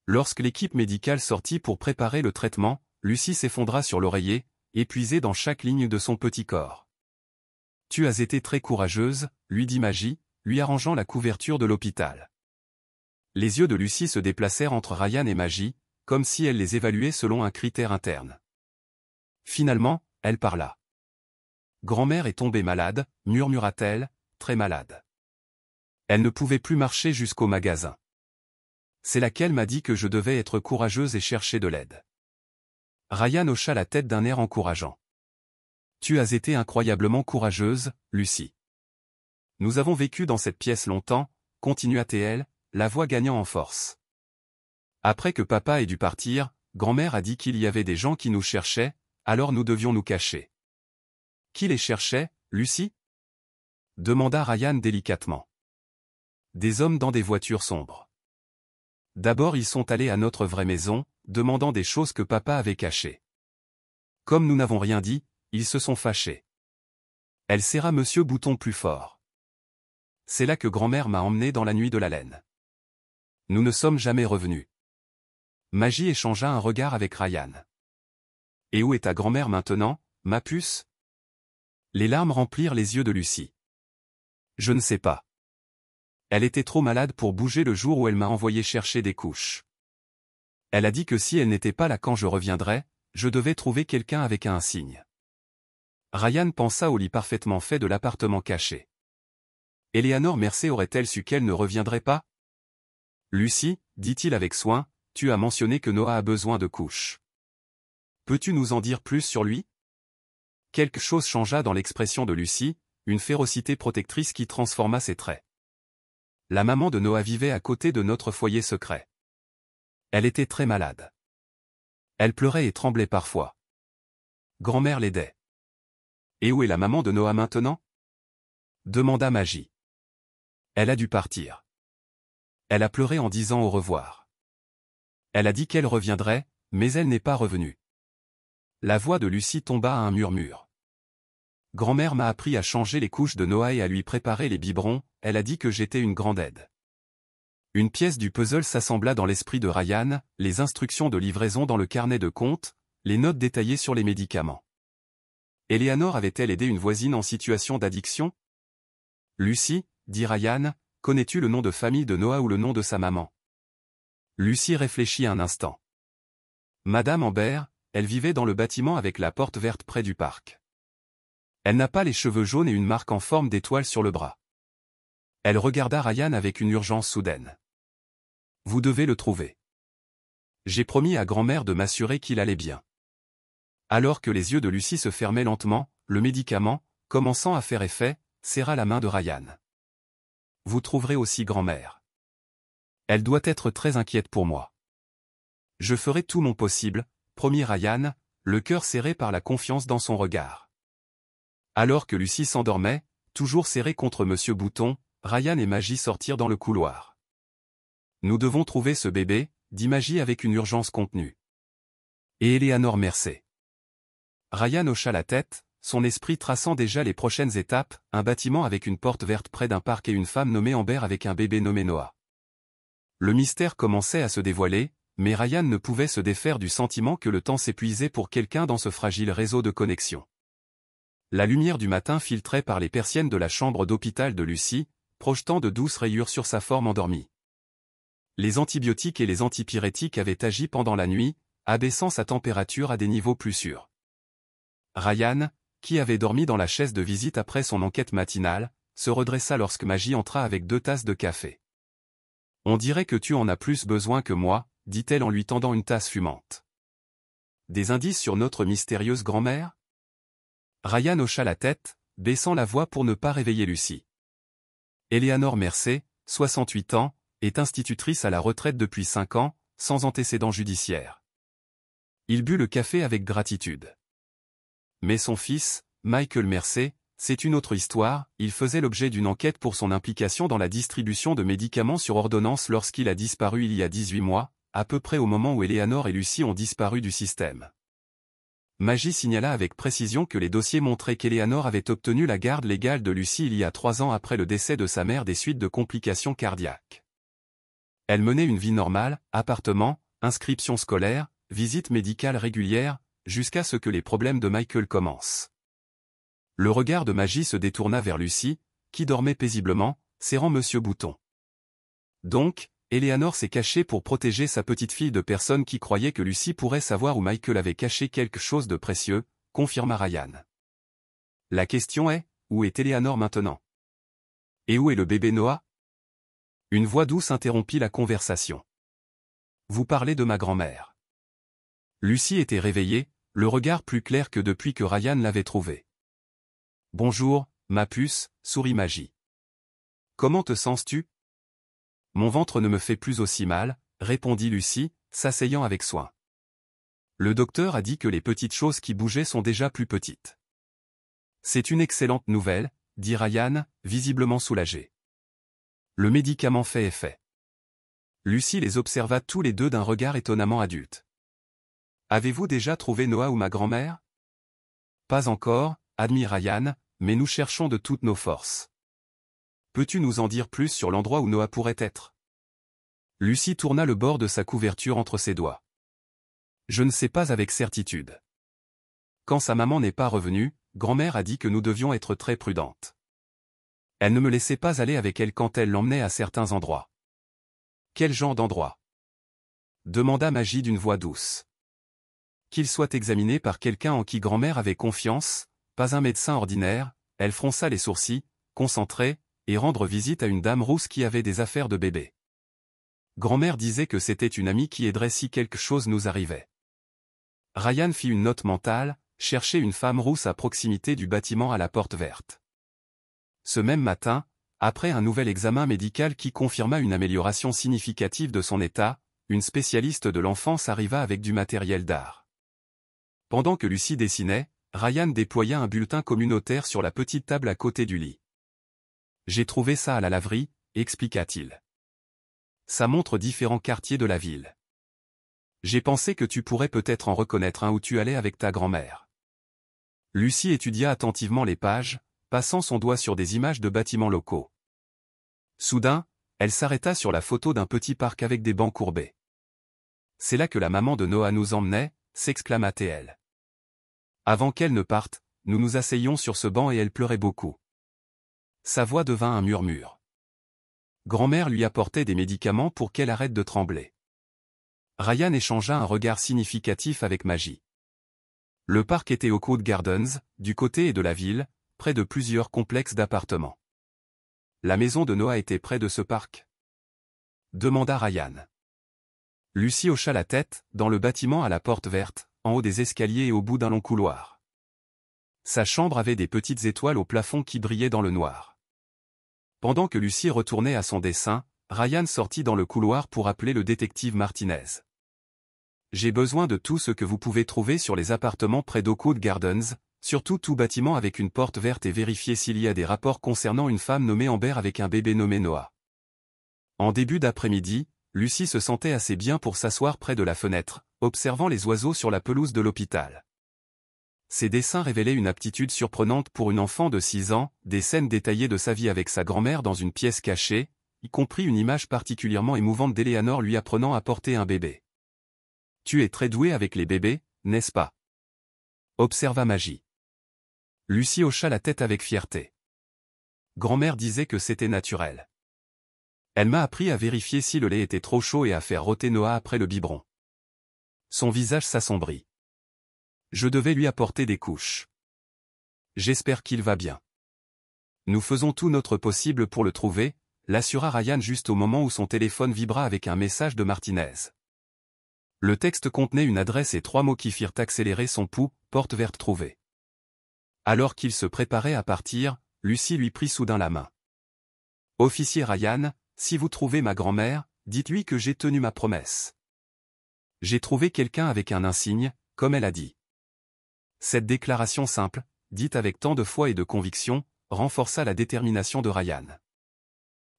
Lorsque l'équipe médicale sortit pour préparer le traitement, Lucie s'effondra sur l'oreiller, épuisée dans chaque ligne de son petit corps. Tu as été très courageuse, lui dit Magie, lui arrangeant la couverture de l'hôpital. Les yeux de Lucie se déplacèrent entre Ryan et Magie, comme si elle les évaluait selon un critère interne. Finalement, elle parla. Grand-mère est tombée malade, murmura-t-elle, très malade. Elle ne pouvait plus marcher jusqu'au magasin. C'est laquelle m'a dit que je devais être courageuse et chercher de l'aide. Ryan hocha la tête d'un air encourageant. Tu as été incroyablement courageuse, Lucie. Nous avons vécu dans cette pièce longtemps, continua-t-elle, la voix gagnant en force. Après que papa ait dû partir, grand-mère a dit qu'il y avait des gens qui nous cherchaient, alors nous devions nous cacher. Qui les cherchait, Lucie? Demanda Ryan délicatement. Des hommes dans des voitures sombres. D'abord ils sont allés à notre vraie maison, demandant des choses que papa avait cachées. Comme nous n'avons rien dit, ils se sont fâchés. Elle serra Monsieur Bouton plus fort. C'est là que grand-mère m'a emmené dans la nuit de la laine. Nous ne sommes jamais revenus. Magie échangea un regard avec Ryan. Et où est ta grand-mère maintenant, ma puce? Les larmes remplirent les yeux de Lucie. Je ne sais pas. Elle était trop malade pour bouger le jour où elle m'a envoyé chercher des couches. Elle a dit que si elle n'était pas là quand je reviendrais, je devais trouver quelqu'un avec un signe. Ryan pensa au lit parfaitement fait de l'appartement caché. Eleanor Mercé aurait-elle su qu'elle ne reviendrait pas? Lucie, dit-il avec soin, tu as mentionné que Noah a besoin de couches. Peux-tu nous en dire plus sur lui? quelque chose changea dans l'expression de Lucie, une férocité protectrice qui transforma ses traits. La maman de Noah vivait à côté de notre foyer secret. Elle était très malade. Elle pleurait et tremblait parfois. Grand-mère l'aidait. Et où est la maman de Noah maintenant? Demanda Magie. Elle a dû partir. Elle a pleuré en disant au revoir. Elle a dit qu'elle reviendrait, mais elle n'est pas revenue. La voix de Lucie tomba à un murmure. Grand-mère m'a appris à changer les couches de Noah et à lui préparer les biberons, elle a dit que j'étais une grande aide. Une pièce du puzzle s'assembla dans l'esprit de Ryan, les instructions de livraison dans le carnet de compte, les notes détaillées sur les médicaments. Eleanor avait-elle aidé une voisine en situation d'addiction? Lucie, dit Ryan, connais-tu le nom de famille de Noah ou le nom de sa maman? Lucie réfléchit un instant. Madame Amber, elle vivait dans le bâtiment avec la porte verte près du parc. Elle n'a pas les cheveux jaunes et une marque en forme d'étoile sur le bras. Elle regarda Ryan avec une urgence soudaine. Vous devez le trouver. J'ai promis à grand-mère de m'assurer qu'il allait bien. Alors que les yeux de Lucie se fermaient lentement, le médicament, commençant à faire effet, serra la main de Ryan. Vous trouverez aussi grand-mère. Elle doit être très inquiète pour moi. Je ferai tout mon possible, promit Ryan, le cœur serré par la confiance dans son regard. Alors que Lucie s'endormait, toujours serrée contre Monsieur Bouton, Ryan et Magie sortirent dans le couloir. Nous devons trouver ce bébé, dit Magie avec une urgence contenue. Et Eleanor Mercer. Ryan hocha la tête, son esprit traçant déjà les prochaines étapes, un bâtiment avec une porte verte près d'un parc et une femme nommée Amber avec un bébé nommé Noah. Le mystère commençait à se dévoiler, mais Ryan ne pouvait se défaire du sentiment que le temps s'épuisait pour quelqu'un dans ce fragile réseau de connexion. La lumière du matin filtrait par les persiennes de la chambre d'hôpital de Lucie, projetant de douces rayures sur sa forme endormie. Les antibiotiques et les antipyrétiques avaient agi pendant la nuit, abaissant sa température à des niveaux plus sûrs. Ryan, qui avait dormi dans la chaise de visite après son enquête matinale, se redressa lorsque Magie entra avec 2 tasses de café. « On dirait que tu en as plus besoin que moi », dit-elle en lui tendant une tasse fumante. « Des indices sur notre mystérieuse grand-mère » Ryan hocha la tête, baissant la voix pour ne pas réveiller Lucie. Eleanor Mercer, 68 ans, est institutrice à la retraite depuis 5 ans, sans antécédents judiciaires. Il but le café avec gratitude. Mais son fils, Michael Mercer, c'est une autre histoire, il faisait l'objet d'une enquête pour son implication dans la distribution de médicaments sur ordonnance lorsqu'il a disparu il y a 18 mois, à peu près au moment où Eleanor et Lucie ont disparu du système. Magie signala avec précision que les dossiers montraient qu'Eleanor avait obtenu la garde légale de Lucie il y a 3 ans après le décès de sa mère des suites de complications cardiaques. Elle menait une vie normale, appartement, inscription scolaire, visite médicale régulière, jusqu'à ce que les problèmes de Michael commencent. Le regard de Magie se détourna vers Lucie, qui dormait paisiblement, serrant Monsieur Bouton. Donc, Eleanor s'est cachée pour protéger sa petite fille de personnes qui croyaient que Lucie pourrait savoir où Michael avait caché quelque chose de précieux, confirma Ryan. La question est, où est Eleanor maintenant? Et où est le bébé Noah? Une voix douce interrompit la conversation. Vous parlez de ma grand-mère. Lucie était réveillée, le regard plus clair que depuis que Ryan l'avait trouvée. Bonjour, ma puce, sourit Magie. Comment te sens-tu? Mon ventre ne me fait plus aussi mal, répondit Lucie, s'asseyant avec soin. Le docteur a dit que les petites choses qui bougeaient sont déjà plus petites. C'est une excellente nouvelle, dit Ryan, visiblement soulagé. Le médicament fait effet. Lucie les observa tous les deux d'un regard étonnamment adulte. Avez-vous déjà trouvé Noah ou ma grand-mère? Pas encore, admit Ryan, mais nous cherchons de toutes nos forces. Peux-tu nous en dire plus sur l'endroit où Noah pourrait être? Lucie tourna le bord de sa couverture entre ses doigts. Je ne sais pas avec certitude. Quand sa maman n'est pas revenue, grand-mère a dit que nous devions être très prudentes. Elle ne me laissait pas aller avec elle quand elle l'emmenait à certains endroits. Quel genre d'endroit? Demanda Magie d'une voix douce. Qu'il soit examiné par quelqu'un en qui grand-mère avait confiance, pas un médecin ordinaire, elle fronça les sourcils, concentrée, et rendre visite à une dame rousse qui avait des affaires de bébé. Grand-mère disait que c'était une amie qui aiderait si quelque chose nous arrivait. Ryan fit une note mentale, cherchait une femme rousse à proximité du bâtiment à la porte verte. Ce même matin, après un nouvel examen médical qui confirma une amélioration significative de son état, une spécialiste de l'enfance arriva avec du matériel d'art. Pendant que Lucie dessinait, Ryan déploya un bulletin communautaire sur la petite table à côté du lit. « J'ai trouvé ça à la laverie », expliqua-t-il. « Ça montre différents quartiers de la ville. J'ai pensé que tu pourrais peut-être en reconnaître un où tu allais avec ta grand-mère. » Lucie étudia attentivement les pages, passant son doigt sur des images de bâtiments locaux. Soudain, elle s'arrêta sur la photo d'un petit parc avec des bancs courbés. « C'est là que la maman de Noah nous emmenait », s'exclama-t-elle. Avant qu'elle ne parte, nous nous asseyions sur ce banc et elle pleurait beaucoup. Sa voix devint un murmure. Grand-mère lui apportait des médicaments pour qu'elle arrête de trembler. Ryan échangea un regard significatif avec Maggie. Le parc était au Oakwood Gardens, du côté de la ville, près de plusieurs complexes d'appartements. La maison de Noah était près de ce parc? Demanda Ryan. Lucie hocha la tête, dans le bâtiment à la porte verte, en haut des escaliers et au bout d'un long couloir. Sa chambre avait des petites étoiles au plafond qui brillaient dans le noir. Pendant que Lucie retournait à son dessin, Ryan sortit dans le couloir pour appeler le détective Martinez. « J'ai besoin de tout ce que vous pouvez trouver sur les appartements près d'Oakwood Gardens, surtout tout bâtiment avec une porte verte et vérifier s'il y a des rapports concernant une femme nommée Amber avec un bébé nommé Noah. » En début d'après-midi, Lucie se sentait assez bien pour s'asseoir près de la fenêtre, observant les oiseaux sur la pelouse de l'hôpital. Ses dessins révélaient une aptitude surprenante pour une enfant de 6 ans, des scènes détaillées de sa vie avec sa grand-mère dans une pièce cachée, y compris une image particulièrement émouvante d'Eleanor lui apprenant à porter un bébé. « Tu es très douée avec les bébés, n'est-ce pas ?» observa Maggie. Lucie hocha la tête avec fierté. Grand-mère disait que c'était naturel. Elle m'a appris à vérifier si le lait était trop chaud et à faire rôter Noah après le biberon. Son visage s'assombrit. Je devais lui apporter des couches. J'espère qu'il va bien. Nous faisons tout notre possible pour le trouver, l'assura Ryan juste au moment où son téléphone vibra avec un message de Martinez. Le texte contenait une adresse et 3 mots qui firent accélérer son pouls, porte verte trouvée. Alors qu'il se préparait à partir, Lucie lui prit soudain la main. « Officier Ryan, si vous trouvez ma grand-mère, dites-lui que j'ai tenu ma promesse. J'ai trouvé quelqu'un avec un insigne, comme elle a dit. » Cette déclaration simple, dite avec tant de foi et de conviction, renforça la détermination de Ryan.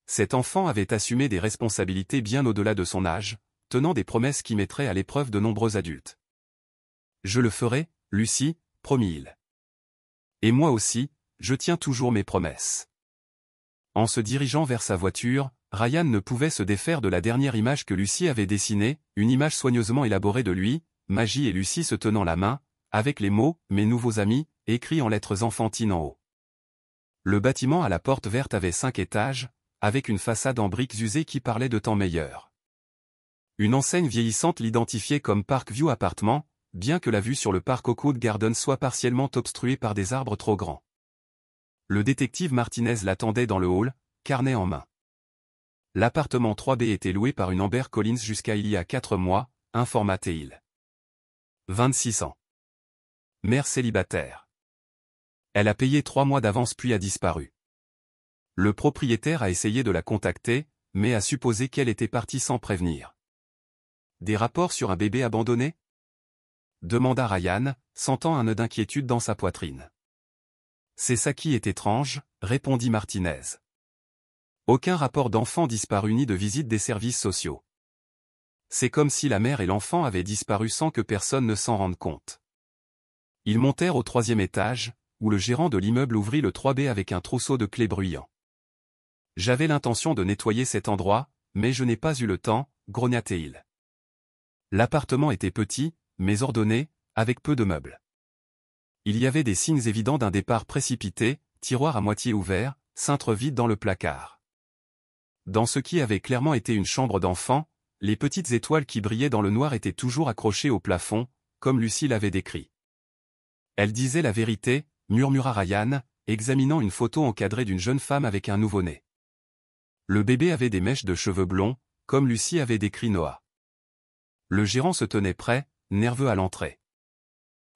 Cet enfant avait assumé des responsabilités bien au-delà de son âge, tenant des promesses qui mettraient à l'épreuve de nombreux adultes. « Je le ferai, Lucie, promit-il. Et moi aussi, je tiens toujours mes promesses. » En se dirigeant vers sa voiture, Ryan ne pouvait se défaire de la dernière image que Lucie avait dessinée, une image soigneusement élaborée de lui, Maggie et Lucie se tenant la main, avec les mots « Mes nouveaux amis » écrits en lettres enfantines en haut. Le bâtiment à la porte verte avait 5 étages, avec une façade en briques usées qui parlait de temps meilleurs. Une enseigne vieillissante l'identifiait comme Parkview Appartement, bien que la vue sur le parc Oakwood Gardens soit partiellement obstruée par des arbres trop grands. Le détective Martinez l'attendait dans le hall, carnet en main. L'appartement 3B était loué par une Amber Collins jusqu'à il y a 4 mois, informa-t-il. 26 ans. Mère célibataire. Elle a payé 3 mois d'avance puis a disparu. Le propriétaire a essayé de la contacter, mais a supposé qu'elle était partie sans prévenir. Des rapports sur un bébé abandonné ? Demanda Ryan, sentant un nœud d'inquiétude dans sa poitrine. C'est ça qui est étrange, répondit Martinez. Aucun rapport d'enfant disparu ni de visite des services sociaux. C'est comme si la mère et l'enfant avaient disparu sans que personne ne s'en rende compte. Ils montèrent au 3e étage, où le gérant de l'immeuble ouvrit le 3B avec un trousseau de clés bruyant. J'avais l'intention de nettoyer cet endroit, mais je n'ai pas eu le temps, grogna-t-il. L'appartement était petit, mais ordonné, avec peu de meubles. Il y avait des signes évidents d'un départ précipité, tiroir à moitié ouvert, cintre vide dans le placard. Dans ce qui avait clairement été une chambre d'enfant, les petites étoiles qui brillaient dans le noir étaient toujours accrochées au plafond, comme Lucie l'avait décrit. Elle disait la vérité, murmura Ryan, examinant une photo encadrée d'une jeune femme avec un nouveau-né. Le bébé avait des mèches de cheveux blonds, comme Lucie avait décrit Noah. Le gérant se tenait prêt, nerveux à l'entrée.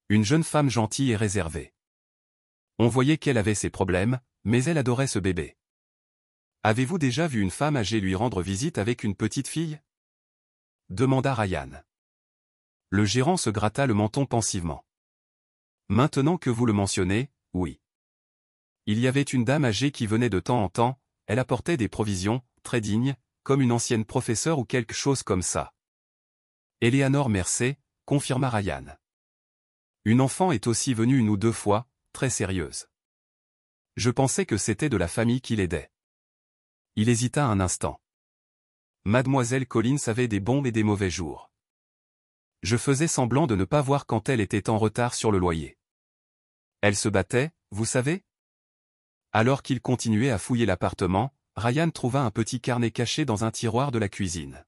Une jeune femme gentille et réservée. On voyait qu'elle avait ses problèmes, mais elle adorait ce bébé. Avez-vous déjà vu une femme âgée lui rendre visite avec une petite fille? Demanda Ryan. Le gérant se gratta le menton pensivement. Maintenant que vous le mentionnez, oui. Il y avait une dame âgée qui venait de temps en temps, elle apportait des provisions, très dignes, comme une ancienne professeure ou quelque chose comme ça. Eleanor Mercer, confirma Ryan. Une enfant est aussi venue une ou deux fois, très sérieuse. Je pensais que c'était de la famille qui l'aidait. Il hésita un instant. Mademoiselle Collins avait des bons et des mauvais jours. Je faisais semblant de ne pas voir quand elle était en retard sur le loyer. Elle se battait, vous savez? Alors qu'il continuait à fouiller l'appartement, Ryan trouva un petit carnet caché dans un tiroir de la cuisine.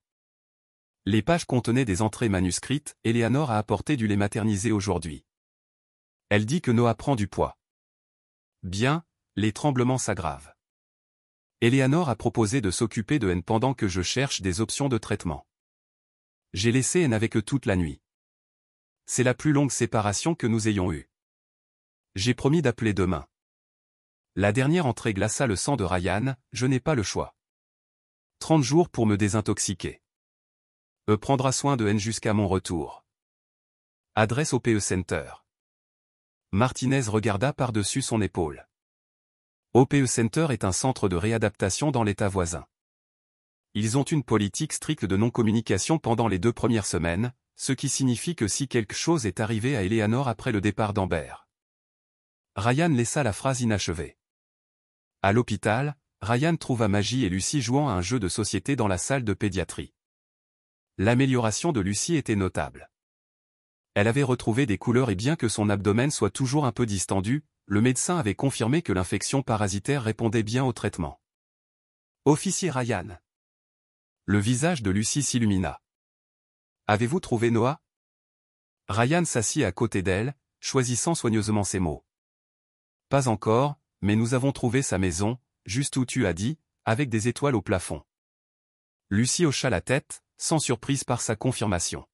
Les pages contenaient des entrées manuscrites, Eleanor a apporté du lait maternisé aujourd'hui. Elle dit que Noah prend du poids. Bien, les tremblements s'aggravent. Eleanor a proposé de s'occuper de N pendant que je cherche des options de traitement. J'ai laissé N avec eux toute la nuit. C'est la plus longue séparation que nous ayons eue. J'ai promis d'appeler demain. La dernière entrée glaça le sang de Ryan, je n'ai pas le choix. 30 jours pour me désintoxiquer. Prendra soin de N jusqu'à mon retour. Adresse au PE Center. Martinez regarda par-dessus son épaule. OPE Center est un centre de réadaptation dans l'État voisin. Ils ont une politique stricte de non-communication pendant les 2 premières semaines, ce qui signifie que si quelque chose est arrivé à Eleanor après le départ d'Amber. Ryan laissa la phrase inachevée. À l'hôpital, Ryan trouva Maggie et Lucy jouant à un jeu de société dans la salle de pédiatrie. L'amélioration de Lucy était notable. Elle avait retrouvé des couleurs et bien que son abdomen soit toujours un peu distendu, le médecin avait confirmé que l'infection parasitaire répondait bien au traitement. Officier Ryan. Le visage de Lucy s'illumina. Avez-vous trouvé Noah? Ryan s'assit à côté d'elle, choisissant soigneusement ses mots. Pas encore, mais nous avons trouvé sa maison, juste où tu as dit, avec des étoiles au plafond. Lucy hocha la tête, sans surprise par sa confirmation.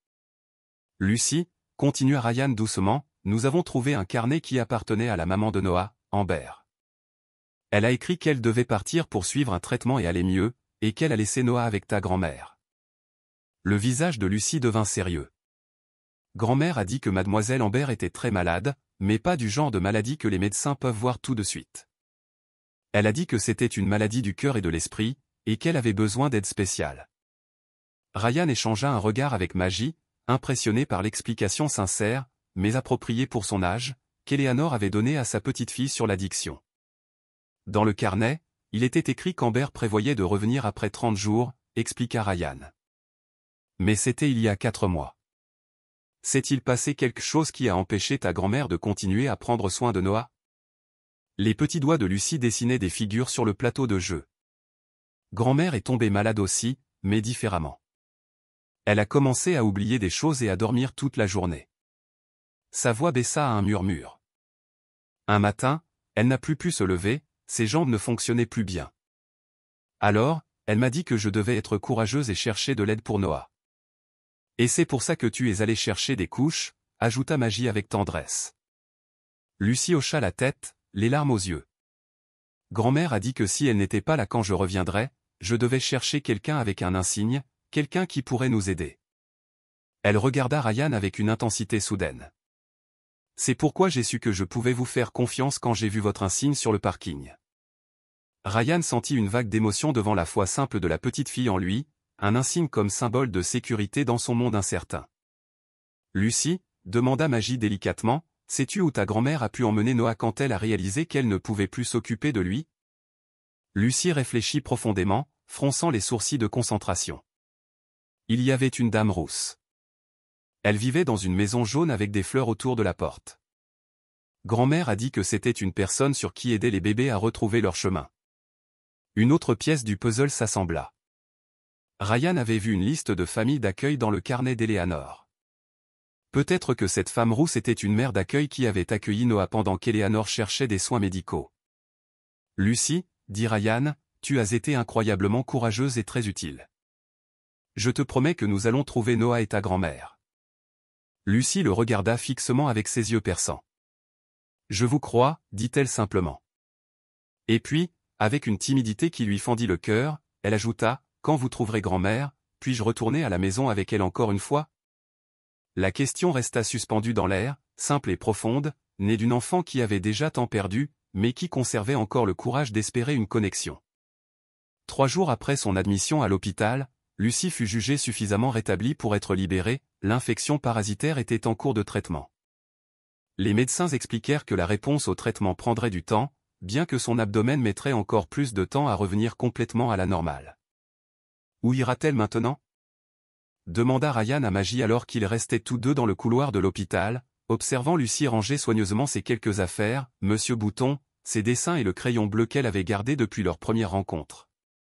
Lucy, continua Ryan doucement, nous avons trouvé un carnet qui appartenait à la maman de Noah, Amber. Elle a écrit qu'elle devait partir pour suivre un traitement et aller mieux, et qu'elle a laissé Noah avec ta grand-mère. Le visage de Lucy devint sérieux. Grand-mère a dit que mademoiselle Amber était très malade, mais pas du genre de maladie que les médecins peuvent voir tout de suite. Elle a dit que c'était une maladie du cœur et de l'esprit, et qu'elle avait besoin d'aide spéciale. Ryan échangea un regard avec Maggie, impressionné par l'explication sincère, mais appropriée pour son âge, qu'Eleanor avait donnée à sa petite-fille sur l'addiction. Dans le carnet, il était écrit qu'Amber prévoyait de revenir après 30 jours, expliqua Ryan. Mais c'était il y a 4 mois. S'est-il passé quelque chose qui a empêché ta grand-mère de continuer à prendre soin de Noah? Les petits doigts de Lucy dessinaient des figures sur le plateau de jeu. Grand-mère est tombée malade aussi, mais différemment. Elle a commencé à oublier des choses et à dormir toute la journée. Sa voix baissa à un murmure. Un matin, elle n'a plus pu se lever, ses jambes ne fonctionnaient plus bien. Alors, elle m'a dit que je devais être courageuse et chercher de l'aide pour Noah. Et c'est pour ça que tu es allé chercher des couches, ajouta Maggie avec tendresse. Lucy hocha la tête, les larmes aux yeux. Grand-mère a dit que si elle n'était pas là quand je reviendrais, je devais chercher quelqu'un avec un insigne, quelqu'un qui pourrait nous aider. Elle regarda Ryan avec une intensité soudaine. C'est pourquoi j'ai su que je pouvais vous faire confiance quand j'ai vu votre insigne sur le parking. Ryan sentit une vague d'émotion devant la foi simple de la petite fille en lui, un insigne comme symbole de sécurité dans son monde incertain. Lucy, demanda Maggie délicatement, sais-tu où ta grand-mère a pu emmener Noah quand elle a réalisé qu'elle ne pouvait plus s'occuper de lui? Lucy réfléchit profondément, fronçant les sourcils de concentration. Il y avait une dame rousse. Elle vivait dans une maison jaune avec des fleurs autour de la porte. Grand-mère a dit que c'était une personne sur qui aider les bébés à retrouver leur chemin. Une autre pièce du puzzle s'assembla. Ryan avait vu une liste de familles d'accueil dans le carnet d'Eleanor. Peut-être que cette femme rousse était une mère d'accueil qui avait accueilli Noah pendant qu'Eleanor cherchait des soins médicaux. Lucy, dit Ryan, tu as été incroyablement courageuse et très utile. Je te promets que nous allons trouver Noah et ta grand-mère. Lucie le regarda fixement avec ses yeux perçants. « Je vous crois, dit-elle simplement. Et puis, avec une timidité qui lui fendit le cœur, elle ajouta, « Quand vous trouverez grand-mère, puis-je retourner à la maison avec elle encore une fois ?» La question resta suspendue dans l'air, simple et profonde, née d'une enfant qui avait déjà tant perdu, mais qui conservait encore le courage d'espérer une connexion. 3 jours après son admission à l'hôpital, Lucie fut jugée suffisamment rétablie pour être libérée, l'infection parasitaire était en cours de traitement. Les médecins expliquèrent que la réponse au traitement prendrait du temps, bien que son abdomen mettrait encore plus de temps à revenir complètement à la normale. « Où ira-t-elle maintenant ?» demanda Ryan à Maggie alors qu'ils restaient tous deux dans le couloir de l'hôpital, observant Lucie ranger soigneusement ses quelques affaires, Monsieur Bouton, ses dessins et le crayon bleu qu'elle avait gardé depuis leur première rencontre.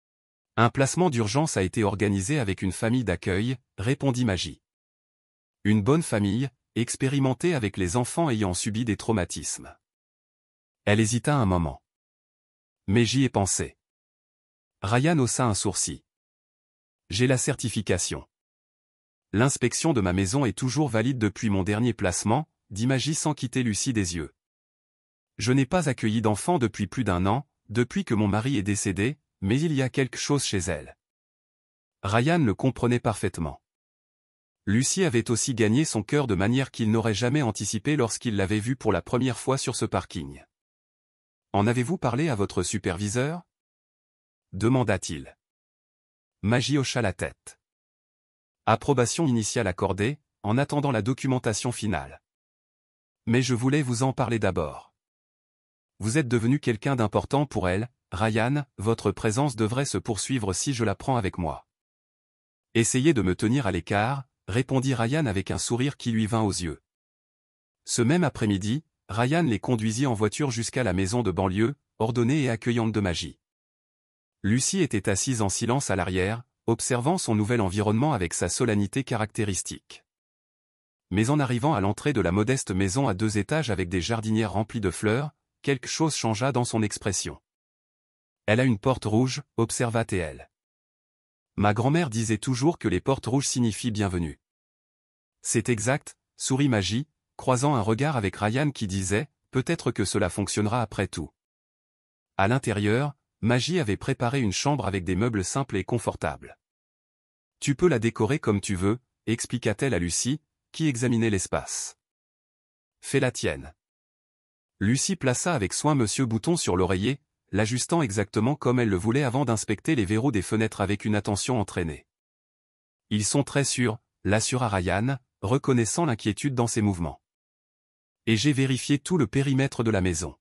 « Un placement d'urgence a été organisé avec une famille d'accueil, répondit Maggie. Une bonne famille, expérimentée avec les enfants ayant subi des traumatismes. Elle hésita un moment. Mais j'y ai pensé. Ryan haussa un sourcil. J'ai la certification. L'inspection de ma maison est toujours valide depuis mon dernier placement, dit Maggie sans quitter Lucie des yeux. Je n'ai pas accueilli d'enfant depuis plus d'1 an, depuis que mon mari est décédé, mais il y a quelque chose chez elle. Ryan le comprenait parfaitement. Lucie avait aussi gagné son cœur de manière qu'il n'aurait jamais anticipé lorsqu'il l'avait vue pour la première fois sur ce parking. En avez-vous parlé à votre superviseur ? Demanda-t-il. Maggie hocha la tête. Approbation initiale accordée, en attendant la documentation finale. Mais je voulais vous en parler d'abord. Vous êtes devenu quelqu'un d'important pour elle, Ryan, votre présence devrait se poursuivre si je la prends avec moi. Essayez de me tenir à l'écart, répondit Ryan avec un sourire qui lui vint aux yeux. Ce même après-midi, Ryan les conduisit en voiture jusqu'à la maison de banlieue, ordonnée et accueillante de Maggie. Lucie était assise en silence à l'arrière, observant son nouvel environnement avec sa solennité caractéristique. Mais en arrivant à l'entrée de la modeste maison à 2 étages avec des jardinières remplies de fleurs, quelque chose changea dans son expression. « Elle a une porte rouge, observa-t-elle. Ma grand-mère disait toujours que les portes rouges signifient bienvenue. » C'est exact, sourit Maggie, croisant un regard avec Ryan qui disait, « Peut-être que cela fonctionnera après tout. » À l'intérieur, Maggie avait préparé une chambre avec des meubles simples et confortables. « Tu peux la décorer comme tu veux, » expliqua-t-elle à Lucie, qui examinait l'espace. « Fais la tienne. » Lucie plaça avec soin Monsieur Bouton sur l'oreiller, l'ajustant exactement comme elle le voulait avant d'inspecter les verrous des fenêtres avec une attention entraînée. « Ils sont très sûrs, » l'assura Ryan, reconnaissant l'inquiétude dans ses mouvements. « Et j'ai vérifié tout le périmètre de la maison.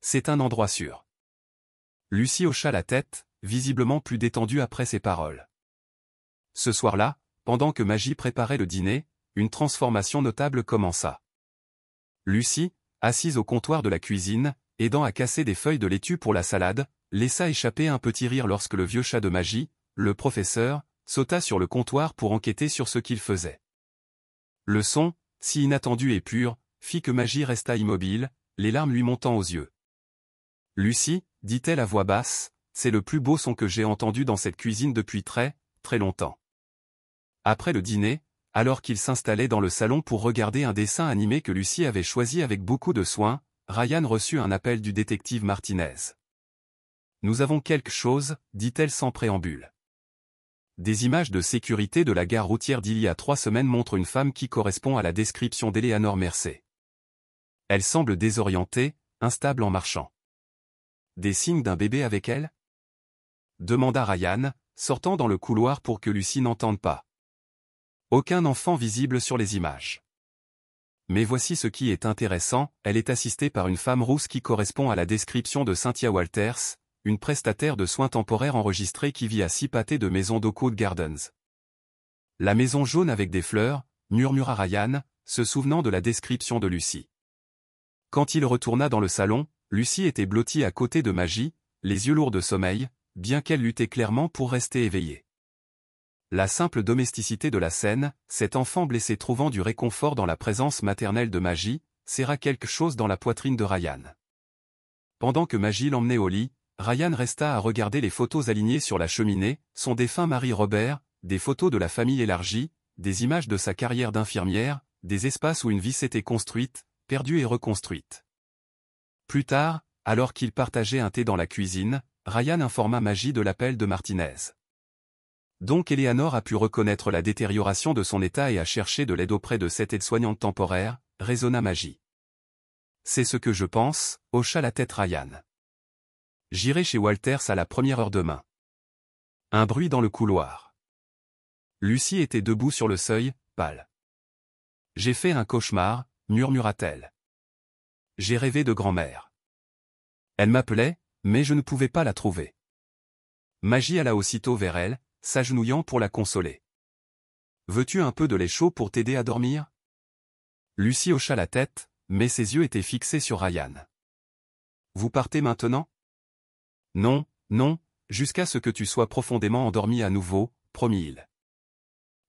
C'est un endroit sûr. » Lucie hocha la tête, visiblement plus détendue après ces paroles. Ce soir-là, pendant que Maggie préparait le dîner, une transformation notable commença. Lucie, assise au comptoir de la cuisine, aidant à casser des feuilles de laitue pour la salade, laissa échapper un petit rire lorsque le vieux chat de Maggie, le professeur, sauta sur le comptoir pour enquêter sur ce qu'il faisait. Le son, si inattendu et pur, fit que Maggie resta immobile, les larmes lui montant aux yeux. « Lucie, dit-elle à voix basse, c'est le plus beau son que j'ai entendu dans cette cuisine depuis très, très longtemps. » Après le dîner, alors qu'il s'installait dans le salon pour regarder un dessin animé que Lucie avait choisi avec beaucoup de soin, Ryan reçut un appel du détective Martinez. « Nous avons quelque chose, dit-elle sans préambule. Des images de sécurité de la gare routière d'il y a 3 semaines montrent une femme qui correspond à la description d'Eleanor Mercer. Elle semble désorientée, instable en marchant. Des signes d'un bébé avec elle ? Demanda Ryan, sortant dans le couloir pour que Lucie n'entende pas. Aucun enfant visible sur les images. Mais voici ce qui est intéressant, elle est assistée par une femme rousse qui correspond à la description de Cynthia Walters, une prestataire de soins temporaires enregistrée qui vit à 6 pâtés de maison d'Oakwood Gardens. La maison jaune avec des fleurs, murmura Ryan, se souvenant de la description de Lucie. Quand il retourna dans le salon, Lucie était blottie à côté de Maggie, les yeux lourds de sommeil, bien qu'elle luttait clairement pour rester éveillée. La simple domesticité de la scène, cet enfant blessé trouvant du réconfort dans la présence maternelle de Maggie, serra quelque chose dans la poitrine de Ryan. Pendant que Maggie l'emmenait au lit, Ryan resta à regarder les photos alignées sur la cheminée, son défunt mari Robert, des photos de la famille élargie, des images de sa carrière d'infirmière, des espaces où une vie s'était construite, perdue et reconstruite. Plus tard, alors qu'il partageait un thé dans la cuisine, Ryan informa Maggie de l'appel de Martinez. Donc Eleanor a pu reconnaître la détérioration de son état et a cherché de l'aide auprès de cette aide-soignante temporaire, raisonna Maggie. C'est ce que je pense, hocha la tête Ryan. J'irai chez Walters à la première heure demain. Un bruit dans le couloir. Lucy était debout sur le seuil, pâle. J'ai fait un cauchemar, murmura-t-elle. J'ai rêvé de grand-mère. Elle m'appelait, mais je ne pouvais pas la trouver. Maggie alla aussitôt vers elle, s'agenouillant pour la consoler. Veux-tu un peu de lait chaud pour t'aider à dormir? Lucy hocha la tête, mais ses yeux étaient fixés sur Ryan. Vous partez maintenant? Non, non, jusqu'à ce que tu sois profondément endormi à nouveau, promit-il.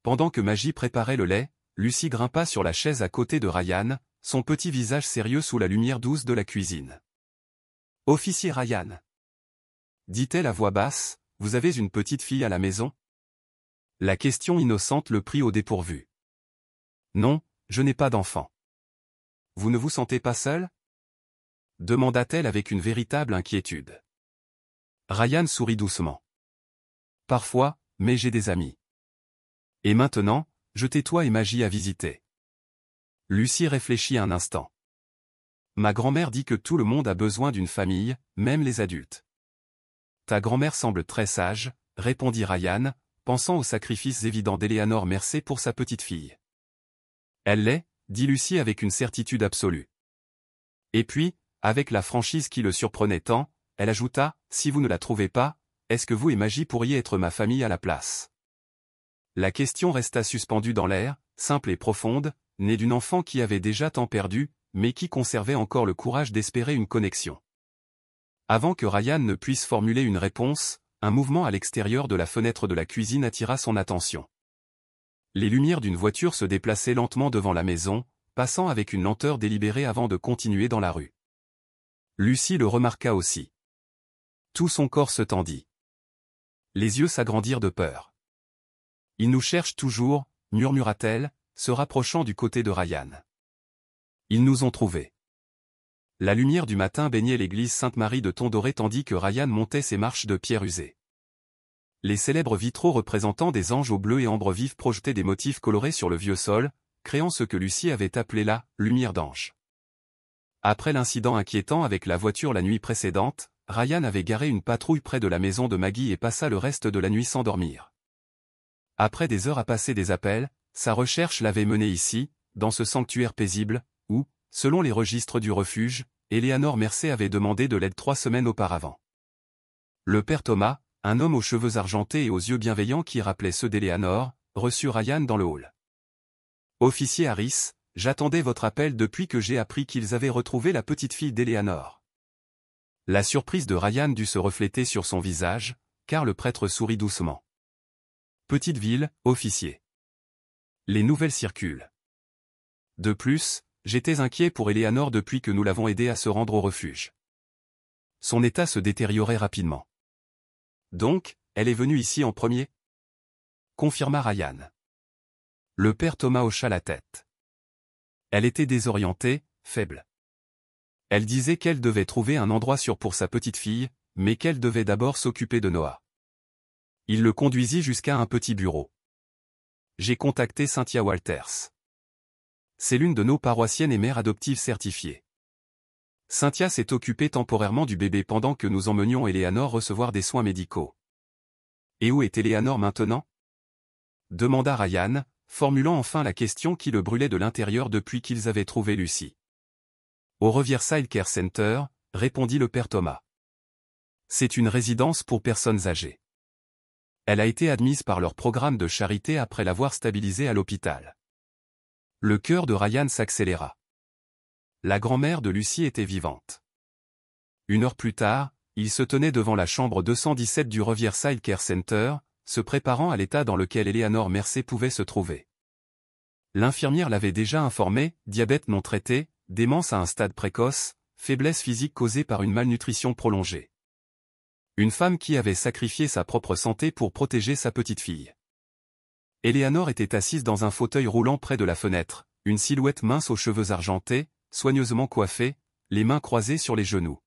Pendant que Maggie préparait le lait, Lucy grimpa sur la chaise à côté de Ryan, son petit visage sérieux sous la lumière douce de la cuisine. Officier Ryan, dit-elle à voix basse, vous avez une petite fille à la maison? La question innocente le prit au dépourvu. Non, je n'ai pas d'enfant. Vous ne vous sentez pas seul? Demanda-t-elle avec une véritable inquiétude. Ryan sourit doucement. Parfois, mais j'ai des amis. Et maintenant, je t'ai toi et Maggie à visiter. Lucy réfléchit un instant. Ma grand-mère dit que tout le monde a besoin d'une famille, même les adultes. Ta grand-mère semble très sage, répondit Ryan, pensant aux sacrifices évidents d'Eleanor Mercer pour sa petite fille. Elle l'est, dit Lucy avec une certitude absolue. Et puis, avec la franchise qui le surprenait tant, elle ajouta, si vous ne la trouvez pas, est-ce que vous et Maggie pourriez être ma famille à la place? La question resta suspendue dans l'air, simple et profonde, née d'une enfant qui avait déjà tant perdu, mais qui conservait encore le courage d'espérer une connexion. Avant que Ryan ne puisse formuler une réponse, un mouvement à l'extérieur de la fenêtre de la cuisine attira son attention. Les lumières d'une voiture se déplaçaient lentement devant la maison, passant avec une lenteur délibérée avant de continuer dans la rue. Lucy le remarqua aussi. Tout son corps se tendit. Les yeux s'agrandirent de peur. « Ils nous cherchent toujours », murmura-t-elle, se rapprochant du côté de Ryan. « Ils nous ont trouvés. » La lumière du matin baignait l'église Sainte-Marie de Tondoré tandis que Ryan montait ses marches de pierre usée. Les célèbres vitraux représentant des anges au bleu et ambre vif projetaient des motifs colorés sur le vieux sol, créant ce que Lucy avait appelé la « lumière d'ange ». Après l'incident inquiétant avec la voiture la nuit précédente, Ryan avait garé une patrouille près de la maison de Maggie et passa le reste de la nuit sans dormir. Après des heures à passer des appels, sa recherche l'avait mené ici, dans ce sanctuaire paisible, où, selon les registres du refuge, Eleanor Mercer avait demandé de l'aide 3 semaines auparavant. Le père Thomas, un homme aux cheveux argentés et aux yeux bienveillants qui rappelaient ceux d'Eleanor, reçut Ryan dans le hall. « Officier Harris, j'attendais votre appel depuis que j'ai appris qu'ils avaient retrouvé la petite fille d'Eleanor. » La surprise de Ryan dut se refléter sur son visage, car le prêtre sourit doucement. « Petite ville, officier. Les nouvelles circulent. De plus, j'étais inquiet pour Eleanor depuis que nous l'avons aidée à se rendre au refuge. Son état se détériorait rapidement. Donc, elle est venue ici en premier? Confirma Ryan. Le père Thomas hocha la tête. Elle était désorientée, faible. Elle disait qu'elle devait trouver un endroit sûr pour sa petite fille, mais qu'elle devait d'abord s'occuper de Noah. Il le conduisit jusqu'à un petit bureau. J'ai contacté Cynthia Walters. C'est l'une de nos paroissiennes et mères adoptives certifiées. Cynthia s'est occupée temporairement du bébé pendant que nous emmenions Eleanor recevoir des soins médicaux. Et où est Eleanor maintenant? Demanda Ryan, formulant enfin la question qui le brûlait de l'intérieur depuis qu'ils avaient trouvé Lucy. Au Riverside Care Center, répondit le père Thomas. C'est une résidence pour personnes âgées. Elle a été admise par leur programme de charité après l'avoir stabilisée à l'hôpital. Le cœur de Ryan s'accéléra. La grand-mère de Lucy était vivante. 1 heure plus tard, il se tenait devant la chambre 217 du Riverside Care Center, se préparant à l'état dans lequel Eleanor Mercer pouvait se trouver. L'infirmière l'avait déjà informé, diabète non traité, démence à un stade précoce, faiblesse physique causée par une malnutrition prolongée. Une femme qui avait sacrifié sa propre santé pour protéger sa petite fille. Eleanor était assise dans un fauteuil roulant près de la fenêtre, une silhouette mince aux cheveux argentés, soigneusement coiffée, les mains croisées sur les genoux.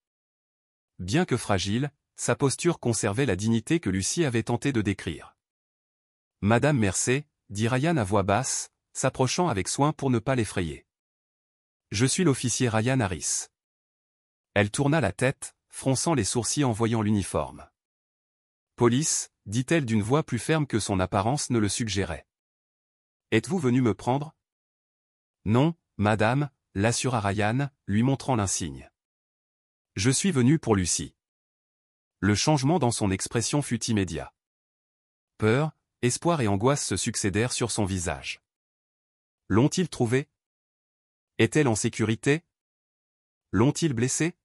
Bien que fragile, sa posture conservait la dignité que Lucy avait tenté de décrire. « Madame Mercer », dit Ryan à voix basse, s'approchant avec soin pour ne pas l'effrayer. « Je suis l'officier Ryan Harris. » Elle tourna la tête, fronçant les sourcils en voyant l'uniforme. « Police », dit-elle d'une voix plus ferme que son apparence ne le suggérait. « Êtes-vous venu me prendre ?»« Non, madame », l'assura Ryan, lui montrant l'insigne. « Je suis venu pour Lucy. » Le changement dans son expression fut immédiat. Peur, espoir et angoisse se succédèrent sur son visage. L'ont-ils trouvée? Est-elle en sécurité? L'ont-ils blessée?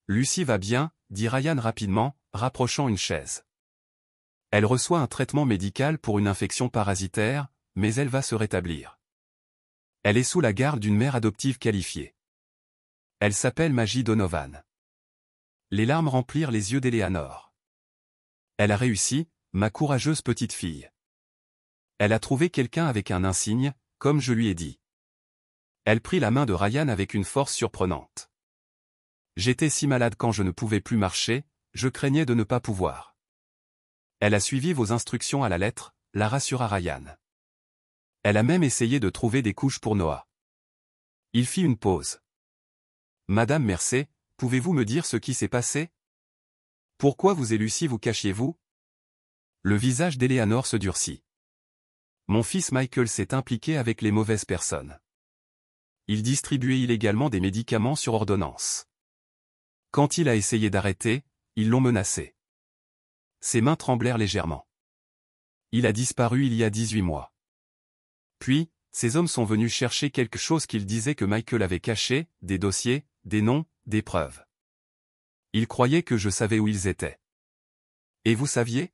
Lucy va bien, dit Ryan rapidement, rapprochant une chaise. Elle reçoit un traitement médical pour une infection parasitaire, mais elle va se rétablir. Elle est sous la garde d'une mère adoptive qualifiée. Elle s'appelle Maggie Donovan. Les larmes remplirent les yeux d'Eleanor. Elle a réussi, ma courageuse petite fille. Elle a trouvé quelqu'un avec un insigne, comme je lui ai dit. Elle prit la main de Ryan avec une force surprenante. J'étais si malade quand je ne pouvais plus marcher, je craignais de ne pas pouvoir. Elle a suivi vos instructions à la lettre, la rassura Ryan. Elle a même essayé de trouver des couches pour Noah. Il fit une pause. Madame Mercer, pouvez-vous me dire ce qui s'est passé? Pourquoi vous et Lucy vous cachiez-vous? Le visage d'Eleanor se durcit. Mon fils Michael s'est impliqué avec les mauvaises personnes. Il distribuait illégalement des médicaments sur ordonnance. Quand il a essayé d'arrêter, ils l'ont menacé. Ses mains tremblèrent légèrement. Il a disparu il y a 18 mois. Puis, ces hommes sont venus chercher quelque chose qu'ils disaient que Michael avait caché, des dossiers, des noms, des preuves. Ils croyaient que je savais où ils étaient. Et vous saviez?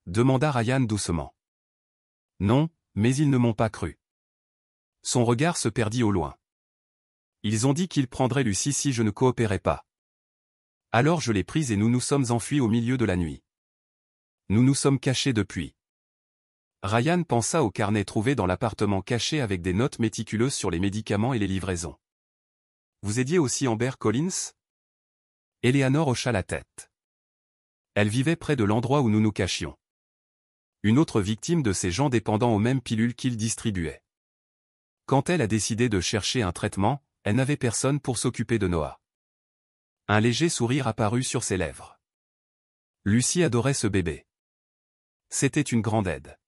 Demanda Ryan doucement. Non, mais ils ne m'ont pas cru. Son regard se perdit au loin. Ils ont dit qu'ils prendraient Lucy si je ne coopérais pas. Alors je l'ai prise et nous nous sommes enfuis au milieu de la nuit. Nous nous sommes cachés depuis. Ryan pensa au carnet trouvé dans l'appartement caché avec des notes méticuleuses sur les médicaments et les livraisons. Vous aidiez aussi Amber Collins? Eleanor hocha la tête. Elle vivait près de l'endroit où nous nous cachions. Une autre victime de ces gens dépendant aux mêmes pilules qu'ils distribuaient. Quand elle a décidé de chercher un traitement, elle n'avait personne pour s'occuper de Noah. Un léger sourire apparut sur ses lèvres. Lucy adorait ce bébé. C'était une grande aide.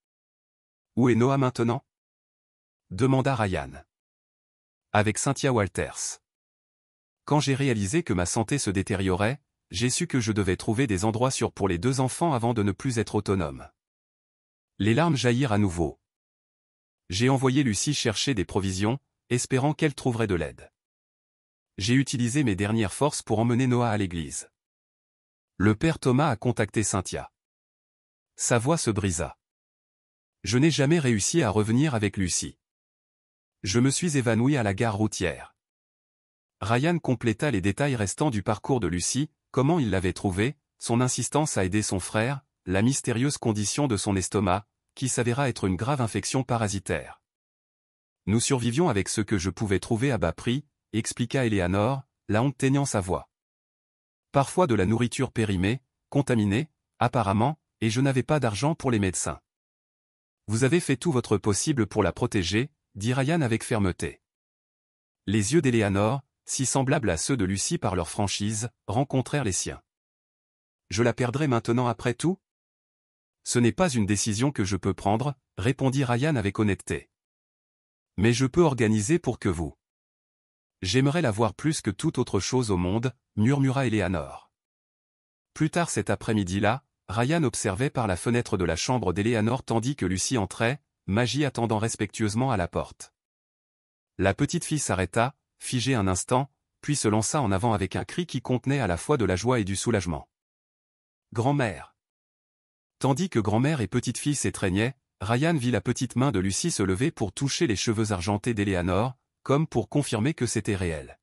Où est Noah maintenant? Demanda Ryan. Avec Cynthia Walters. Quand j'ai réalisé que ma santé se détériorait, j'ai su que je devais trouver des endroits sûrs pour les deux enfants avant de ne plus être autonome. Les larmes jaillirent à nouveau. J'ai envoyé Lucy chercher des provisions, espérant qu'elle trouverait de l'aide. J'ai utilisé mes dernières forces pour emmener Noah à l'église. Le père Thomas a contacté Cynthia. Sa voix se brisa. Je n'ai jamais réussi à revenir avec Lucy. Je me suis évanoui à la gare routière. Ryan compléta les détails restants du parcours de Lucy, comment il l'avait trouvée, son insistance à aider son frère, la mystérieuse condition de son estomac, qui s'avéra être une grave infection parasitaire. Nous survivions avec ce que je pouvais trouver à bas prix, expliqua Eleanor, la honte teignant sa voix. Parfois de la nourriture périmée, contaminée, apparemment, et je n'avais pas d'argent pour les médecins. Vous avez fait tout votre possible pour la protéger, dit Ryan avec fermeté. Les yeux d'Eleanor, si semblables à ceux de Lucy par leur franchise, rencontrèrent les siens. Je la perdrai maintenant après tout? Ce n'est pas une décision que je peux prendre, répondit Ryan avec honnêteté. Mais je peux organiser pour que vous. J'aimerais la voir plus que toute autre chose au monde, murmura Eleanor. Plus tard cet après-midi-là, Ryan observait par la fenêtre de la chambre d'Eleanor tandis que Lucy entrait, Maggie attendant respectueusement à la porte. La petite fille s'arrêta, figée un instant, puis se lança en avant avec un cri qui contenait à la fois de la joie et du soulagement. Grand-mère. Tandis que grand-mère et petite fille s'étreignaient, Ryan vit la petite main de Lucy se lever pour toucher les cheveux argentés d'Eleanor, comme pour confirmer que c'était réel.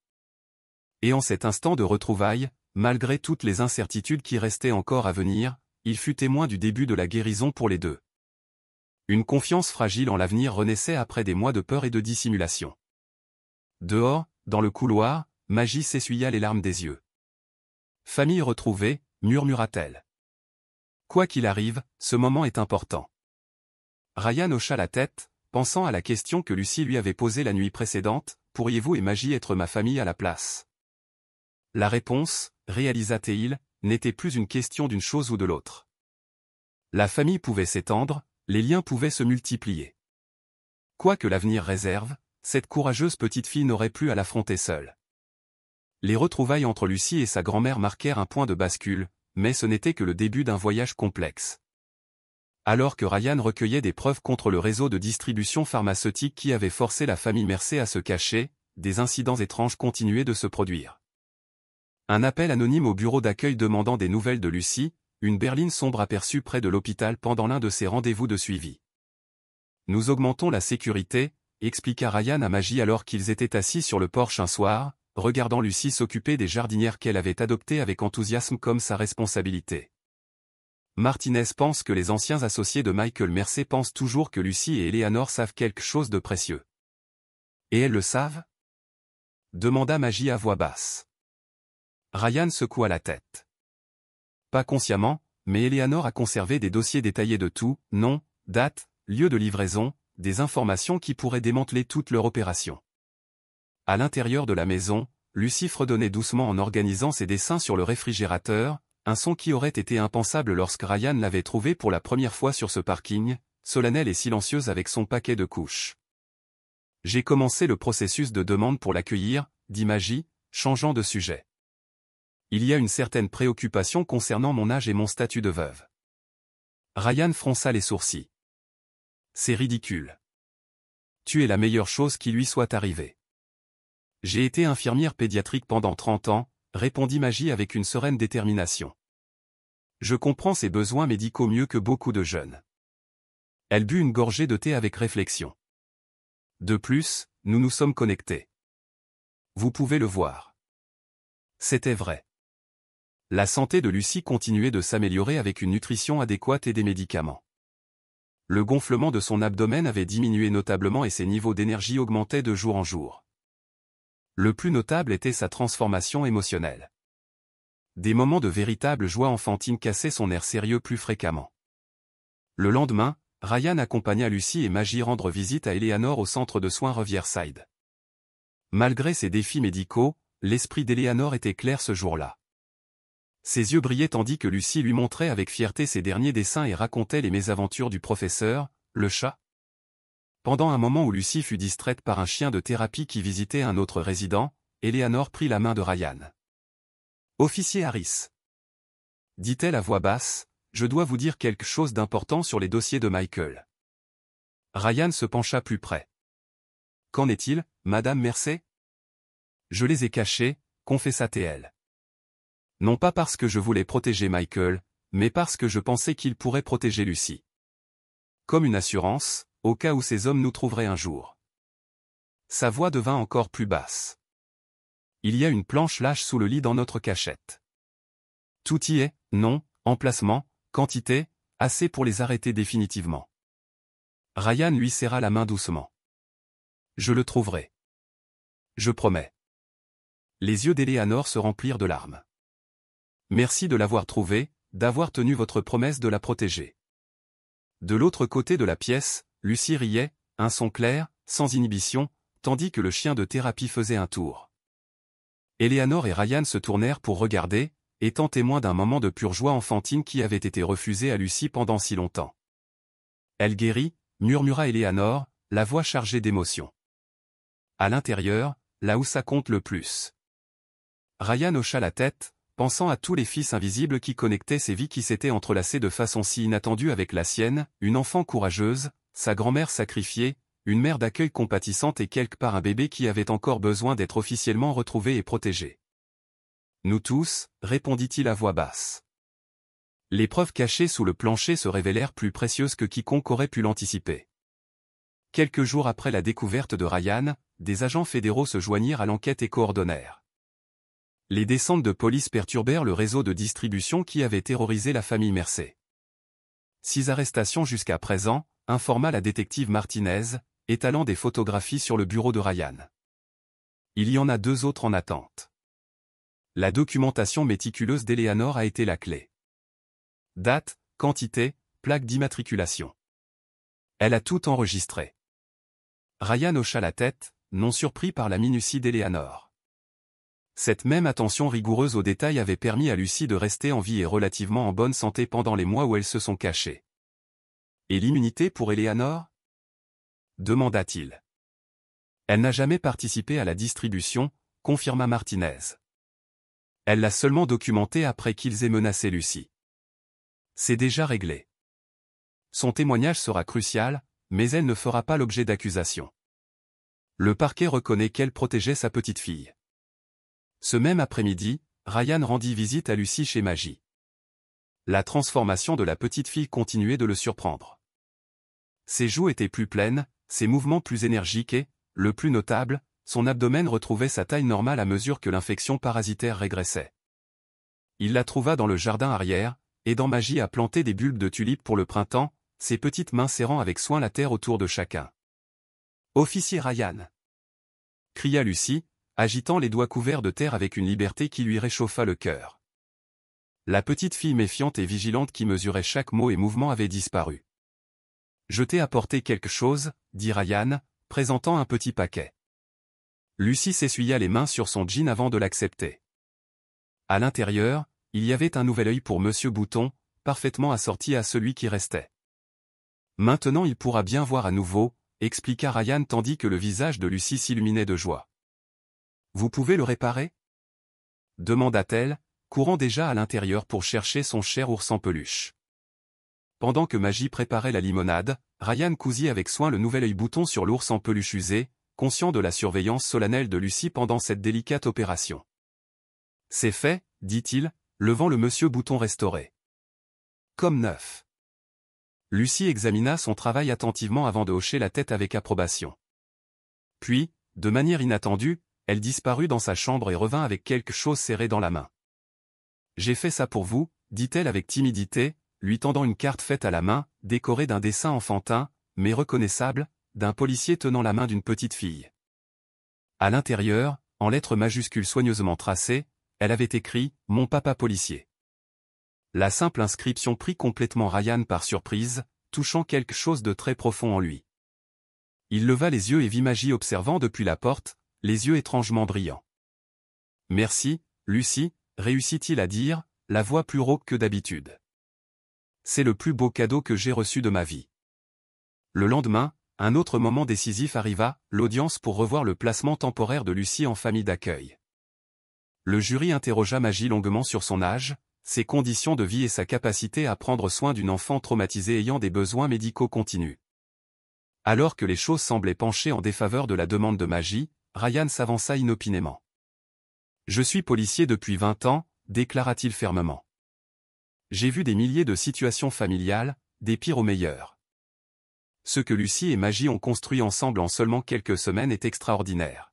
Et en cet instant de retrouvailles, malgré toutes les incertitudes qui restaient encore à venir, il fut témoin du début de la guérison pour les deux. Une confiance fragile en l'avenir renaissait après des mois de peur et de dissimulation. Dehors, dans le couloir, Maggie s'essuya les larmes des yeux. « Famille retrouvée », murmura-t-elle. « Quoi qu'il arrive, ce moment est important. » Ryan hocha la tête, pensant à la question que Lucy lui avait posée la nuit précédente, « Pourriez-vous et Maggie être ma famille à la place ?» La réponse, réalisa-t-il, n'était plus une question d'une chose ou de l'autre. La famille pouvait s'étendre, les liens pouvaient se multiplier. Quoi que l'avenir réserve, cette courageuse petite fille n'aurait plus à l'affronter seule. Les retrouvailles entre Lucy et sa grand-mère marquèrent un point de bascule, mais ce n'était que le début d'un voyage complexe. Alors que Ryan recueillait des preuves contre le réseau de distribution pharmaceutique qui avait forcé la famille Mercer à se cacher, des incidents étranges continuaient de se produire. Un appel anonyme au bureau d'accueil demandant des nouvelles de Lucy, une berline sombre aperçue près de l'hôpital pendant l'un de ses rendez-vous de suivi. « Nous augmentons la sécurité », expliqua Ryan à Maggie alors qu'ils étaient assis sur le porche un soir, regardant Lucy s'occuper des jardinières qu'elle avait adoptées avec enthousiasme comme sa responsabilité. Martinez pense que les anciens associés de Michael Mercer pensent toujours que Lucy et Eleanor savent quelque chose de précieux. « Et elles le savent ?» demanda Maggie à voix basse. Ryan secoua la tête. Pas consciemment, mais Eleanor a conservé des dossiers détaillés de tout, nom, date, lieu de livraison, des informations qui pourraient démanteler toute leur opération. À l'intérieur de la maison, Lucy fredonnait doucement en organisant ses dessins sur le réfrigérateur, un son qui aurait été impensable lorsque Ryan l'avait trouvée pour la première fois sur ce parking, solennelle et silencieuse avec son paquet de couches. « J'ai commencé le processus de demande pour l'accueillir, » dit Maggie, changeant de sujet. « Il y a une certaine préoccupation concernant mon âge et mon statut de veuve. » Ryan fronça les sourcils. « C'est ridicule. Tu es la meilleure chose qui lui soit arrivée. » « J'ai été infirmière pédiatrique pendant 30 ans, » répondit Maggie avec une sereine détermination. « Je comprends ses besoins médicaux mieux que beaucoup de jeunes. » Elle but une gorgée de thé avec réflexion. « De plus, nous nous sommes connectés. Vous pouvez le voir. » C'était vrai. La santé de Lucy continuait de s'améliorer avec une nutrition adéquate et des médicaments. Le gonflement de son abdomen avait diminué notablement et ses niveaux d'énergie augmentaient de jour en jour. Le plus notable était sa transformation émotionnelle. Des moments de véritable joie enfantine cassaient son air sérieux plus fréquemment. Le lendemain, Ryan accompagna Lucy et Maggie rendre visite à Eleanor au centre de soins Riverside. Malgré ses défis médicaux, l'esprit d'Eleanor était clair ce jour-là. Ses yeux brillaient tandis que Lucy lui montrait avec fierté ses derniers dessins et racontait les mésaventures du professeur, le chat. Pendant un moment où Lucy fut distraite par un chien de thérapie qui visitait un autre résident, Eleanor prit la main de Ryan. « Officier Harris, » dit-elle à voix basse, « je dois vous dire quelque chose d'important sur les dossiers de Michael. » Ryan se pencha plus près. « Qu'en est-il, Madame Mercer ?»« Je les ai cachés, » confessa-t-elle. « Non pas parce que je voulais protéger Michael, mais parce que je pensais qu'il pourrait protéger Lucy. Comme une assurance, au cas où ces hommes nous trouveraient un jour. » Sa voix devint encore plus basse. « Il y a une planche lâche sous le lit dans notre cachette. Tout y est, nom, emplacement, quantité, assez pour les arrêter définitivement. » Ryan lui serra la main doucement. « Je le trouverai. Je promets. » Les yeux d'Eleanor se remplirent de larmes. « Merci de l'avoir trouvée, d'avoir tenu votre promesse de la protéger. » De l'autre côté de la pièce, Lucy riait, un son clair, sans inhibition, tandis que le chien de thérapie faisait un tour. Eleanor et Ryan se tournèrent pour regarder, étant témoins d'un moment de pure joie enfantine qui avait été refusé à Lucy pendant si longtemps. « Elle guérit », murmura Eleanor, la voix chargée d'émotion. À l'intérieur, là où ça compte le plus. Ryan hocha la tête, pensant à tous les fils invisibles qui connectaient ces vies qui s'étaient entrelacées de façon si inattendue avec la sienne, une enfant courageuse, sa grand-mère sacrifiée, une mère d'accueil compatissante et quelque part un bébé qui avait encore besoin d'être officiellement retrouvé et protégé. « Nous tous », répondit-il à voix basse. Les preuves cachées sous le plancher se révélèrent plus précieuses que quiconque aurait pu l'anticiper. Quelques jours après la découverte de Ryan, des agents fédéraux se joignirent à l'enquête et coordonnèrent. Les descentes de police perturbèrent le réseau de distribution qui avait terrorisé la famille Mercer. 6 arrestations jusqu'à présent, informa la détective Martinez, étalant des photographies sur le bureau de Ryan. Il y en a 2 autres en attente. La documentation méticuleuse d'Eleanor a été la clé. Date, quantité, plaque d'immatriculation. Elle a tout enregistré. Ryan hocha la tête, non surpris par la minutie d'Eleanor. Cette même attention rigoureuse aux détails avait permis à Lucy de rester en vie et relativement en bonne santé pendant les mois où elles se sont cachées. Et l'immunité pour Eleanor ? Demanda-t-il. Elle n'a jamais participé à la distribution, confirma Martinez. Elle l'a seulement documenté après qu'ils aient menacé Lucy. C'est déjà réglé. Son témoignage sera crucial, mais elle ne fera pas l'objet d'accusation. Le parquet reconnaît qu'elle protégeait sa petite fille. Ce même après-midi, Ryan rendit visite à Lucy chez Maggie. La transformation de la petite fille continuait de le surprendre. Ses joues étaient plus pleines, ses mouvements plus énergiques et, le plus notable, son abdomen retrouvait sa taille normale à mesure que l'infection parasitaire régressait. Il la trouva dans le jardin arrière, aidant Maggie à planter des bulbes de tulipes pour le printemps, ses petites mains serrant avec soin la terre autour de chacun. « Officier Ryan !» cria Lucy, agitant les doigts couverts de terre avec une liberté qui lui réchauffa le cœur. La petite fille méfiante et vigilante qui mesurait chaque mot et mouvement avait disparu. « Je t'ai apporté quelque chose, » dit Ryan, présentant un petit paquet. Lucy s'essuya les mains sur son jean avant de l'accepter. À l'intérieur, il y avait un nouvel œil pour Monsieur Bouton, parfaitement assorti à celui qui restait. « Maintenant il pourra bien voir à nouveau, » expliqua Ryan tandis que le visage de Lucy s'illuminait de joie. « Vous pouvez le réparer ?» demanda-t-elle, courant déjà à l'intérieur pour chercher son cher ours en peluche. Pendant que Maggie préparait la limonade, Ryan cousit avec soin le nouvel œil bouton sur l'ours en peluche usé, conscient de la surveillance solennelle de Lucy pendant cette délicate opération. « C'est fait, » dit-il, levant le monsieur bouton restauré. « Comme neuf. » Lucy examina son travail attentivement avant de hocher la tête avec approbation. Puis, de manière inattendue, elle disparut dans sa chambre et revint avec quelque chose serré dans la main. « J'ai fait ça pour vous, » dit-elle avec timidité, lui tendant une carte faite à la main, décorée d'un dessin enfantin, mais reconnaissable, d'un policier tenant la main d'une petite fille. À l'intérieur, en lettres majuscules soigneusement tracées, elle avait écrit « Mon papa policier ». La simple inscription prit complètement Ryan par surprise, touchant quelque chose de très profond en lui. Il leva les yeux et vit Maggie observant depuis la porte, les yeux étrangement brillants. « Merci, Lucy », réussit-il à dire, la voix plus rauque que d'habitude. « C'est le plus beau cadeau que j'ai reçu de ma vie. » Le lendemain, un autre moment décisif arriva, l'audience pour revoir le placement temporaire de Lucy en famille d'accueil. Le jury interrogea Maggie longuement sur son âge, ses conditions de vie et sa capacité à prendre soin d'une enfant traumatisée ayant des besoins médicaux continus. Alors que les choses semblaient pencher en défaveur de la demande de Maggie, Ryan s'avança inopinément. « Je suis policier depuis 20 ans, » déclara-t-il fermement. « J'ai vu des milliers de situations familiales, des pires aux meilleures. Ce que Lucy et Maggie ont construit ensemble en seulement quelques semaines est extraordinaire. »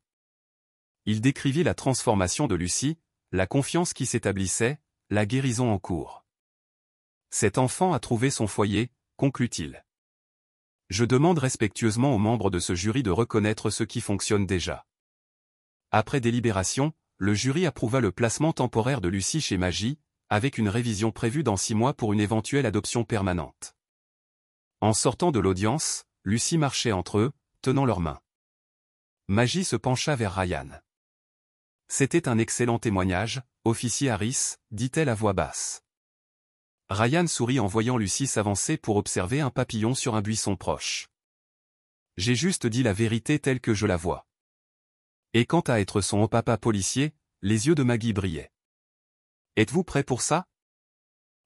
Il décrivit la transformation de Lucy, la confiance qui s'établissait, la guérison en cours. « Cet enfant a trouvé son foyer, » conclut-il. « Je demande respectueusement aux membres de ce jury de reconnaître ce qui fonctionne déjà. » Après délibération, le jury approuva le placement temporaire de Lucy chez Maggie, avec une révision prévue dans 6 mois pour une éventuelle adoption permanente. En sortant de l'audience, Lucy marchait entre eux, tenant leurs mains. Maggie se pencha vers Ryan. « C'était un excellent témoignage, officier Harris, » dit-elle à voix basse. Ryan sourit en voyant Lucy s'avancer pour observer un papillon sur un buisson proche. « J'ai juste dit la vérité telle que je la vois. » Et quant à être son haut papa policier, les yeux de Maggie brillaient. « Êtes-vous prêt pour ça ? »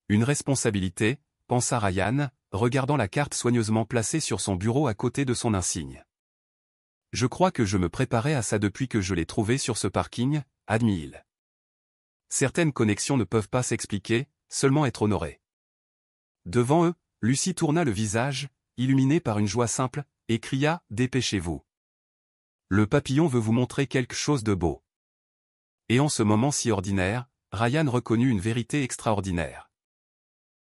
Une responsabilité, pensa Ryan, regardant la carte soigneusement placée sur son bureau à côté de son insigne. « Je crois que je me préparais à ça depuis que je l'ai trouvé sur ce parking, » admit-il. Certaines connexions ne peuvent pas s'expliquer, seulement être honorées. Devant eux, Lucy tourna le visage, illuminé par une joie simple, et cria « Dépêchez-vous. Le papillon veut vous montrer quelque chose de beau. » Et en ce moment si ordinaire, Ryan reconnut une vérité extraordinaire.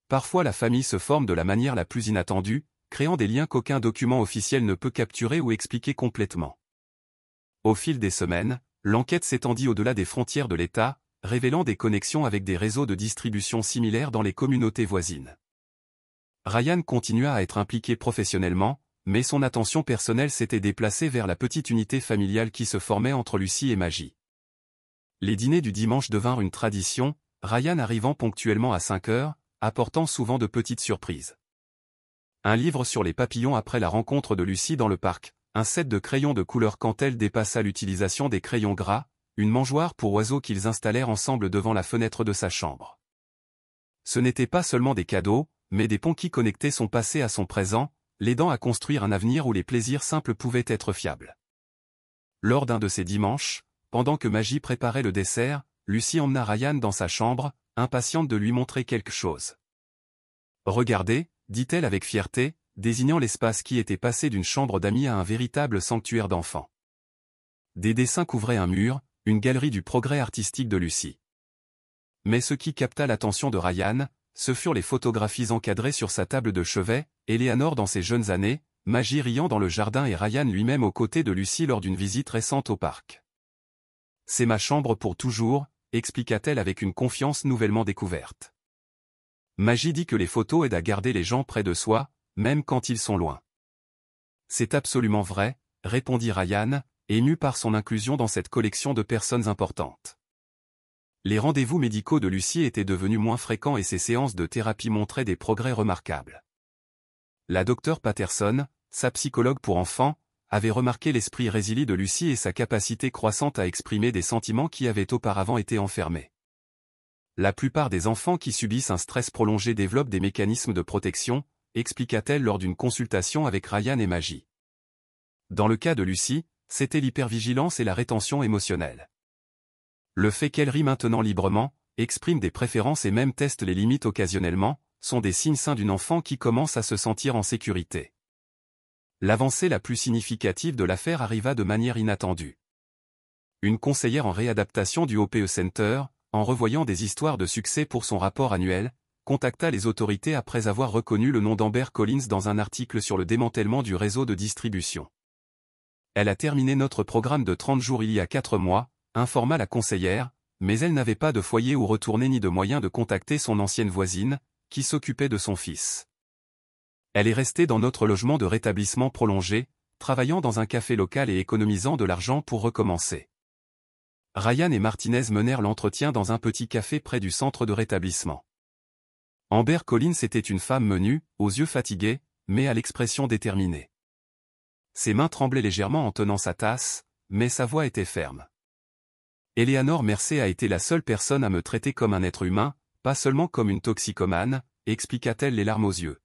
Parfois la famille se forme de la manière la plus inattendue, créant des liens qu'aucun document officiel ne peut capturer ou expliquer complètement. Au fil des semaines, l'enquête s'étendit au-delà des frontières de l'État, révélant des connexions avec des réseaux de distribution similaires dans les communautés voisines. Ryan continua à être impliqué professionnellement, mais son attention personnelle s'était déplacée vers la petite unité familiale qui se formait entre Lucy et Maggie. Les dîners du dimanche devinrent une tradition, Ryan arrivant ponctuellement à 5 heures, apportant souvent de petites surprises. Un livre sur les papillons après la rencontre de Lucy dans le parc, un set de crayons de couleur quand elle dépassa l'utilisation des crayons gras, une mangeoire pour oiseaux qu'ils installèrent ensemble devant la fenêtre de sa chambre. Ce n'étaient pas seulement des cadeaux, mais des ponts qui connectaient son passé à son présent, l'aidant à construire un avenir où les plaisirs simples pouvaient être fiables. Lors d'un de ces dimanches, pendant que Maggie préparait le dessert, Lucy emmena Ryan dans sa chambre, impatiente de lui montrer quelque chose. « Regardez », dit-elle avec fierté, désignant l'espace qui était passé d'une chambre d'amis à un véritable sanctuaire d'enfants. Des dessins couvraient un mur, une galerie du progrès artistique de Lucy. Mais ce qui capta l'attention de Ryan, ce furent les photographies encadrées sur sa table de chevet, Eleanor dans ses jeunes années, Maggie riant dans le jardin et Ryan lui-même aux côtés de Lucy lors d'une visite récente au parc. « C'est ma chambre pour toujours », expliqua-t-elle avec une confiance nouvellement découverte. Maggie dit que les photos aident à garder les gens près de soi, même quand ils sont loin. « C'est absolument vrai », répondit Ryan, ému par son inclusion dans cette collection de personnes importantes. Les rendez-vous médicaux de Lucy étaient devenus moins fréquents et ses séances de thérapie montraient des progrès remarquables. La docteure Patterson, sa psychologue pour enfants, avait remarqué l'esprit résilient de Lucy et sa capacité croissante à exprimer des sentiments qui avaient auparavant été enfermés. La plupart des enfants qui subissent un stress prolongé développent des mécanismes de protection, expliqua-t-elle lors d'une consultation avec Ryan et Maggie. Dans le cas de Lucy, c'était l'hypervigilance et la rétention émotionnelle. Le fait qu'elle rit maintenant librement, exprime des préférences et même teste les limites occasionnellement, sont des signes sains d'une enfant qui commence à se sentir en sécurité. L'avancée la plus significative de l'affaire arriva de manière inattendue. Une conseillère en réadaptation du OPE Center, en revoyant des histoires de succès pour son rapport annuel, contacta les autorités après avoir reconnu le nom d'Amber Collins dans un article sur le démantèlement du réseau de distribution. Elle a terminé notre programme de 30 jours il y a 4 mois, informa la conseillère, mais elle n'avait pas de foyer où retourner ni de moyen de contacter son ancienne voisine, qui s'occupait de son fils. Elle est restée dans notre logement de rétablissement prolongé, travaillant dans un café local et économisant de l'argent pour recommencer. Ryan et Martinez menèrent l'entretien dans un petit café près du centre de rétablissement. Amber Collins était une femme menue, aux yeux fatigués, mais à l'expression déterminée. Ses mains tremblaient légèrement en tenant sa tasse, mais sa voix était ferme. Eleanor Mercer a été la seule personne à me traiter comme un être humain, pas seulement comme une toxicomane, expliqua-t-elle les larmes aux yeux.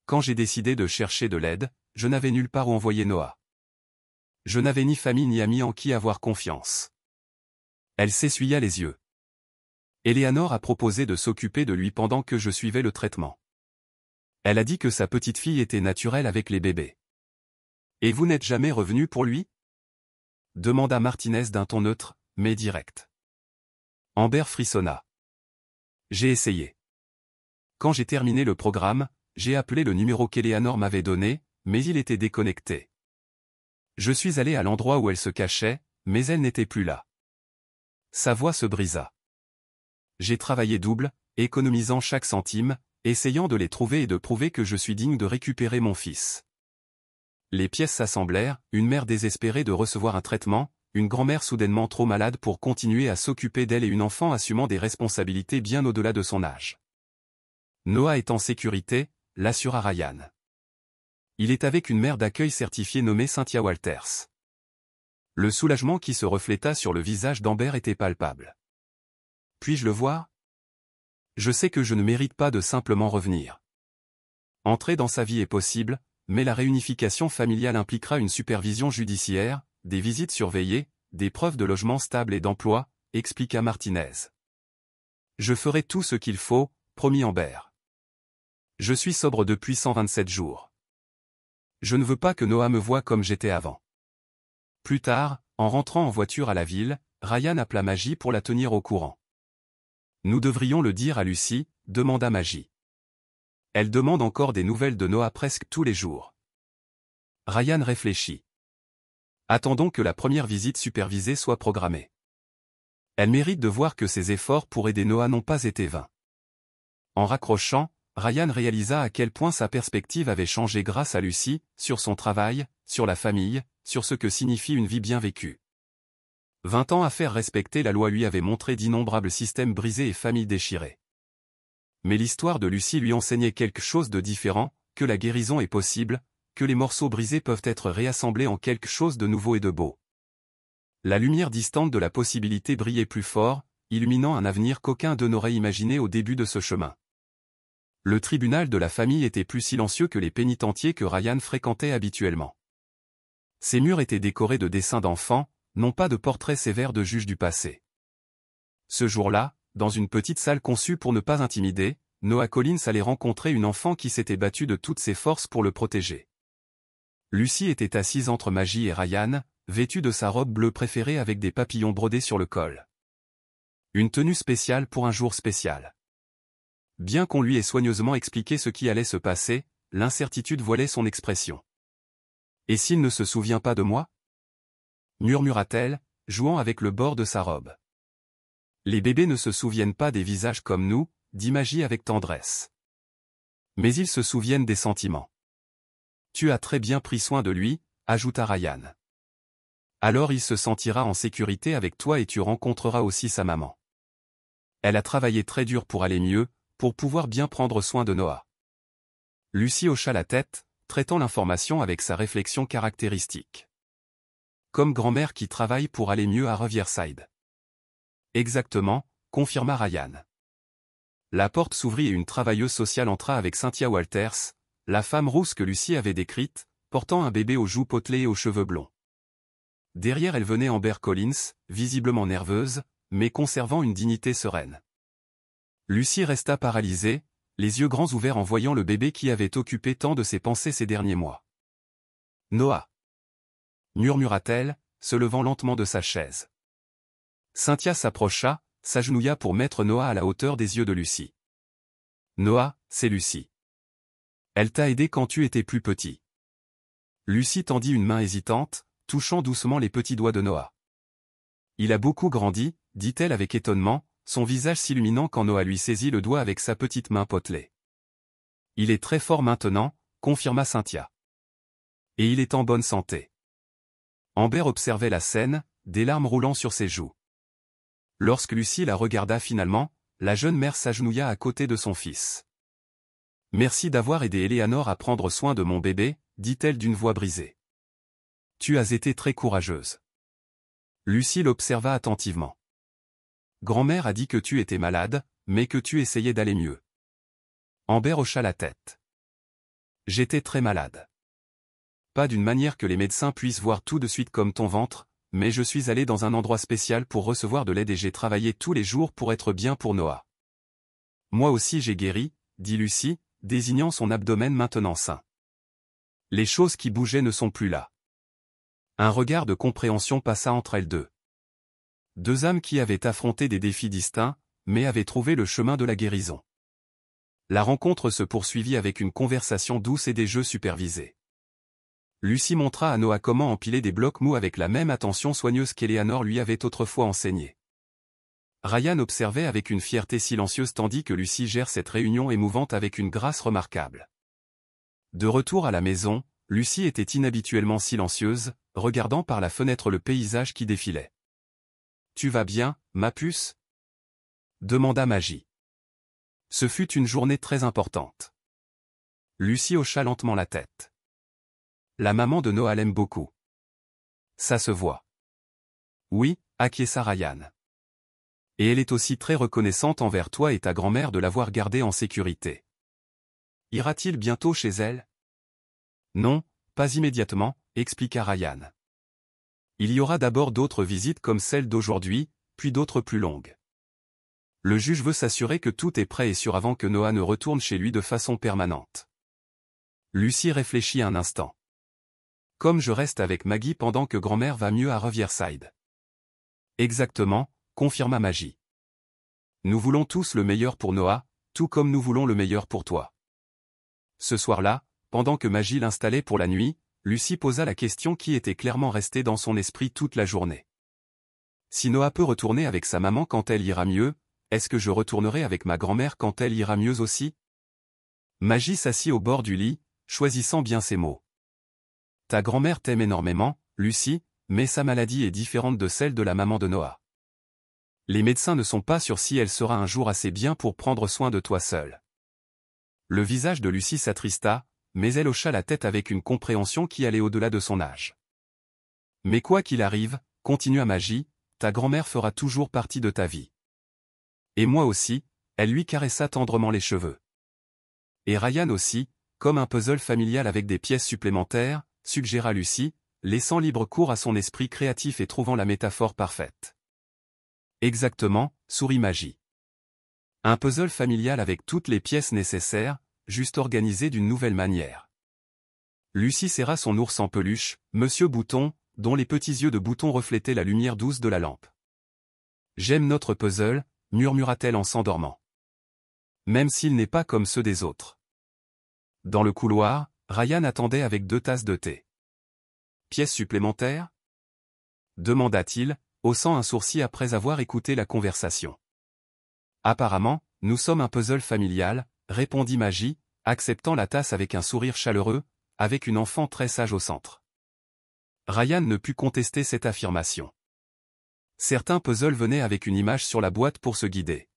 Quand j'ai décidé de chercher de l'aide, je n'avais nulle part où envoyer Noah. Je n'avais ni famille ni amis en qui avoir confiance. Elle s'essuya les yeux. Eleanor a proposé de s'occuper de lui pendant que je suivais le traitement. Elle a dit que sa petite fille était naturelle avec les bébés. Et vous n'êtes jamais revenu pour lui ? Demanda Martinez d'un ton neutre, mais direct. Amber frissonna. J'ai essayé. Quand j'ai terminé le programme, j'ai appelé le numéro qu'Eleanor m'avait donné, mais il était déconnecté. Je suis allé à l'endroit où elle se cachait, mais elle n'était plus là. Sa voix se brisa. J'ai travaillé double, économisant chaque centime, essayant de les trouver et de prouver que je suis digne de récupérer mon fils. Les pièces s'assemblèrent, une mère désespérée de recevoir un traitement, une grand-mère soudainement trop malade pour continuer à s'occuper d'elle et une enfant assumant des responsabilités bien au-delà de son âge. Noah est en sécurité, l'assura Ryan. Il est avec une mère d'accueil certifiée nommée Cynthia Walters. Le soulagement qui se refléta sur le visage d'Amber était palpable. Puis-je le voir ? Je sais que je ne mérite pas de simplement revenir. Entrer dans sa vie est possible, mais la réunification familiale impliquera une supervision judiciaire, des visites surveillées, des preuves de logement stable et d'emploi, expliqua Martinez. Je ferai tout ce qu'il faut, promit Amber. Je suis sobre depuis 127 jours. Je ne veux pas que Noah me voie comme j'étais avant. Plus tard, en rentrant en voiture à la ville, Ryan appela Maggie pour la tenir au courant. Nous devrions le dire à Lucy, demanda Maggie. Elle demande encore des nouvelles de Noah presque tous les jours. Ryan réfléchit. Attendons que la première visite supervisée soit programmée. Elle mérite de voir que ses efforts pour aider Noah n'ont pas été vains. En raccrochant, Ryan réalisa à quel point sa perspective avait changé grâce à Lucy, sur son travail, sur la famille, sur ce que signifie une vie bien vécue. 20 ans à faire respecter la loi lui avait montré d'innombrables systèmes brisés et familles déchirées. Mais l'histoire de Lucy lui enseignait quelque chose de différent, que la guérison est possible, que les morceaux brisés peuvent être réassemblés en quelque chose de nouveau et de beau. La lumière distante de la possibilité brillait plus fort, illuminant un avenir qu'aucun d'eux n'aurait imaginé au début de ce chemin. Le tribunal de la famille était plus silencieux que les pénitentiaires que Ryan fréquentait habituellement. Ses murs étaient décorés de dessins d'enfants, non pas de portraits sévères de juges du passé. Ce jour-là, dans une petite salle conçue pour ne pas intimider, Noah Collins allait rencontrer une enfant qui s'était battue de toutes ses forces pour le protéger. Lucy était assise entre Maggie et Ryan, vêtue de sa robe bleue préférée avec des papillons brodés sur le col. Une tenue spéciale pour un jour spécial. Bien qu'on lui ait soigneusement expliqué ce qui allait se passer, l'incertitude voilait son expression. « Et s'il ne se souvient pas de moi ?» murmura-t-elle, jouant avec le bord de sa robe. « Les bébés ne se souviennent pas des visages comme nous, » dit Maggie avec tendresse. « Mais ils se souviennent des sentiments. »« Tu as très bien pris soin de lui, » ajouta Ryan. « Alors il se sentira en sécurité avec toi et tu rencontreras aussi sa maman. Elle a travaillé très dur pour aller mieux, pour pouvoir bien prendre soin de Noah. » Lucy hocha la tête, traitant l'information avec sa réflexion caractéristique. « Comme grand-mère qui travaille pour aller mieux à Riverside. »« Exactement, » confirma Ryan. La porte s'ouvrit et une travailleuse sociale entra avec Cynthia Walters, la femme rousse que Lucy avait décrite, portant un bébé aux joues potelées et aux cheveux blonds. Derrière elle venait Amber Collins, visiblement nerveuse, mais conservant une dignité sereine. Lucy resta paralysée, les yeux grands ouverts en voyant le bébé qui avait occupé tant de ses pensées ces derniers mois. « Noah » murmura-t-elle, se levant lentement de sa chaise. Cynthia s'approcha, s'agenouilla pour mettre Noah à la hauteur des yeux de Lucy. « Noah, c'est Lucy. Elle t'a aidé quand tu étais plus petit. » Lucy tendit une main hésitante, touchant doucement les petits doigts de Noah. « Il a beaucoup grandi, » dit-elle avec étonnement, son visage s'illuminant quand Noah lui saisit le doigt avec sa petite main potelée. « Il est très fort maintenant, » confirma Cynthia. « Et il est en bonne santé. » Amber observait la scène, des larmes roulant sur ses joues. Lorsque Lucy la regarda finalement, la jeune mère s'agenouilla à côté de son fils. « Merci d'avoir aidé Eleanor à prendre soin de mon bébé, » dit-elle d'une voix brisée. « Tu as été très courageuse. » Lucy l'observa attentivement. « Grand-mère a dit que tu étais malade, mais que tu essayais d'aller mieux. » Amber hocha la tête. « J'étais très malade. Pas d'une manière que les médecins puissent voir tout de suite comme ton ventre, mais je suis allé dans un endroit spécial pour recevoir de l'aide et j'ai travaillé tous les jours pour être bien pour Noah. »« Moi aussi j'ai guéri, » dit Lucy, désignant son abdomen maintenant sain. Les choses qui bougeaient ne sont plus là. Un regard de compréhension passa entre elles deux. Deux âmes qui avaient affronté des défis distincts, mais avaient trouvé le chemin de la guérison. La rencontre se poursuivit avec une conversation douce et des jeux supervisés. Lucy montra à Noah comment empiler des blocs mous avec la même attention soigneuse qu'Eleanor lui avait autrefois enseignée. Ryan observait avec une fierté silencieuse tandis que Lucy gère cette réunion émouvante avec une grâce remarquable. De retour à la maison, Lucy était inhabituellement silencieuse, regardant par la fenêtre le paysage qui défilait. « Tu vas bien, ma puce ?» demanda Maggie. Ce fut une journée très importante. Lucy hocha lentement la tête. La maman de Noah l'aime beaucoup. Ça se voit. Oui, acquiesça Ryan. Et elle est aussi très reconnaissante envers toi et ta grand-mère de l'avoir gardée en sécurité. Ira-t-il bientôt chez elle? Non, pas immédiatement, expliqua Ryan. Il y aura d'abord d'autres visites comme celle d'aujourd'hui, puis d'autres plus longues. Le juge veut s'assurer que tout est prêt et sûr avant que Noah ne retourne chez lui de façon permanente. Lucy réfléchit un instant. Comme je reste avec Maggie pendant que grand-mère va mieux à Riverside. Exactement, confirma Maggie. Nous voulons tous le meilleur pour Noah, tout comme nous voulons le meilleur pour toi. Ce soir-là, pendant que Magie l'installait pour la nuit, Lucie posa la question qui était clairement restée dans son esprit toute la journée. Si Noah peut retourner avec sa maman quand elle ira mieux, est-ce que je retournerai avec ma grand-mère quand elle ira mieux aussi? Magie s'assit au bord du lit, choisissant bien ses mots. Ta grand-mère t'aime énormément, Lucie, mais sa maladie est différente de celle de la maman de Noah. Les médecins ne sont pas sûrs si elle sera un jour assez bien pour prendre soin de toi seule. Le visage de Lucie s'attrista, mais elle hocha la tête avec une compréhension qui allait au-delà de son âge. Mais quoi qu'il arrive, continua Magie, ta grand-mère fera toujours partie de ta vie. Et moi aussi, elle lui caressa tendrement les cheveux. Et Ryan aussi, comme un puzzle familial avec des pièces supplémentaires, suggéra Lucie, laissant libre cours à son esprit créatif et trouvant la métaphore parfaite. Exactement, sourit Magie. Un puzzle familial avec toutes les pièces nécessaires, juste organisé d'une nouvelle manière. Lucie serra son ours en peluche, Monsieur Bouton, dont les petits yeux de bouton reflétaient la lumière douce de la lampe. J'aime notre puzzle, murmura-t-elle en s'endormant. Même s'il n'est pas comme ceux des autres. Dans le couloir, Ryan attendait avec 2 tasses de thé. Pièce supplémentaire? Demanda-t-il, haussant un sourcil après avoir écouté la conversation. Apparemment, nous sommes un puzzle familial, répondit Magie, acceptant la tasse avec un sourire chaleureux, avec une enfant très sage au centre. Ryan ne put contester cette affirmation. Certains puzzles venaient avec une image sur la boîte pour se guider.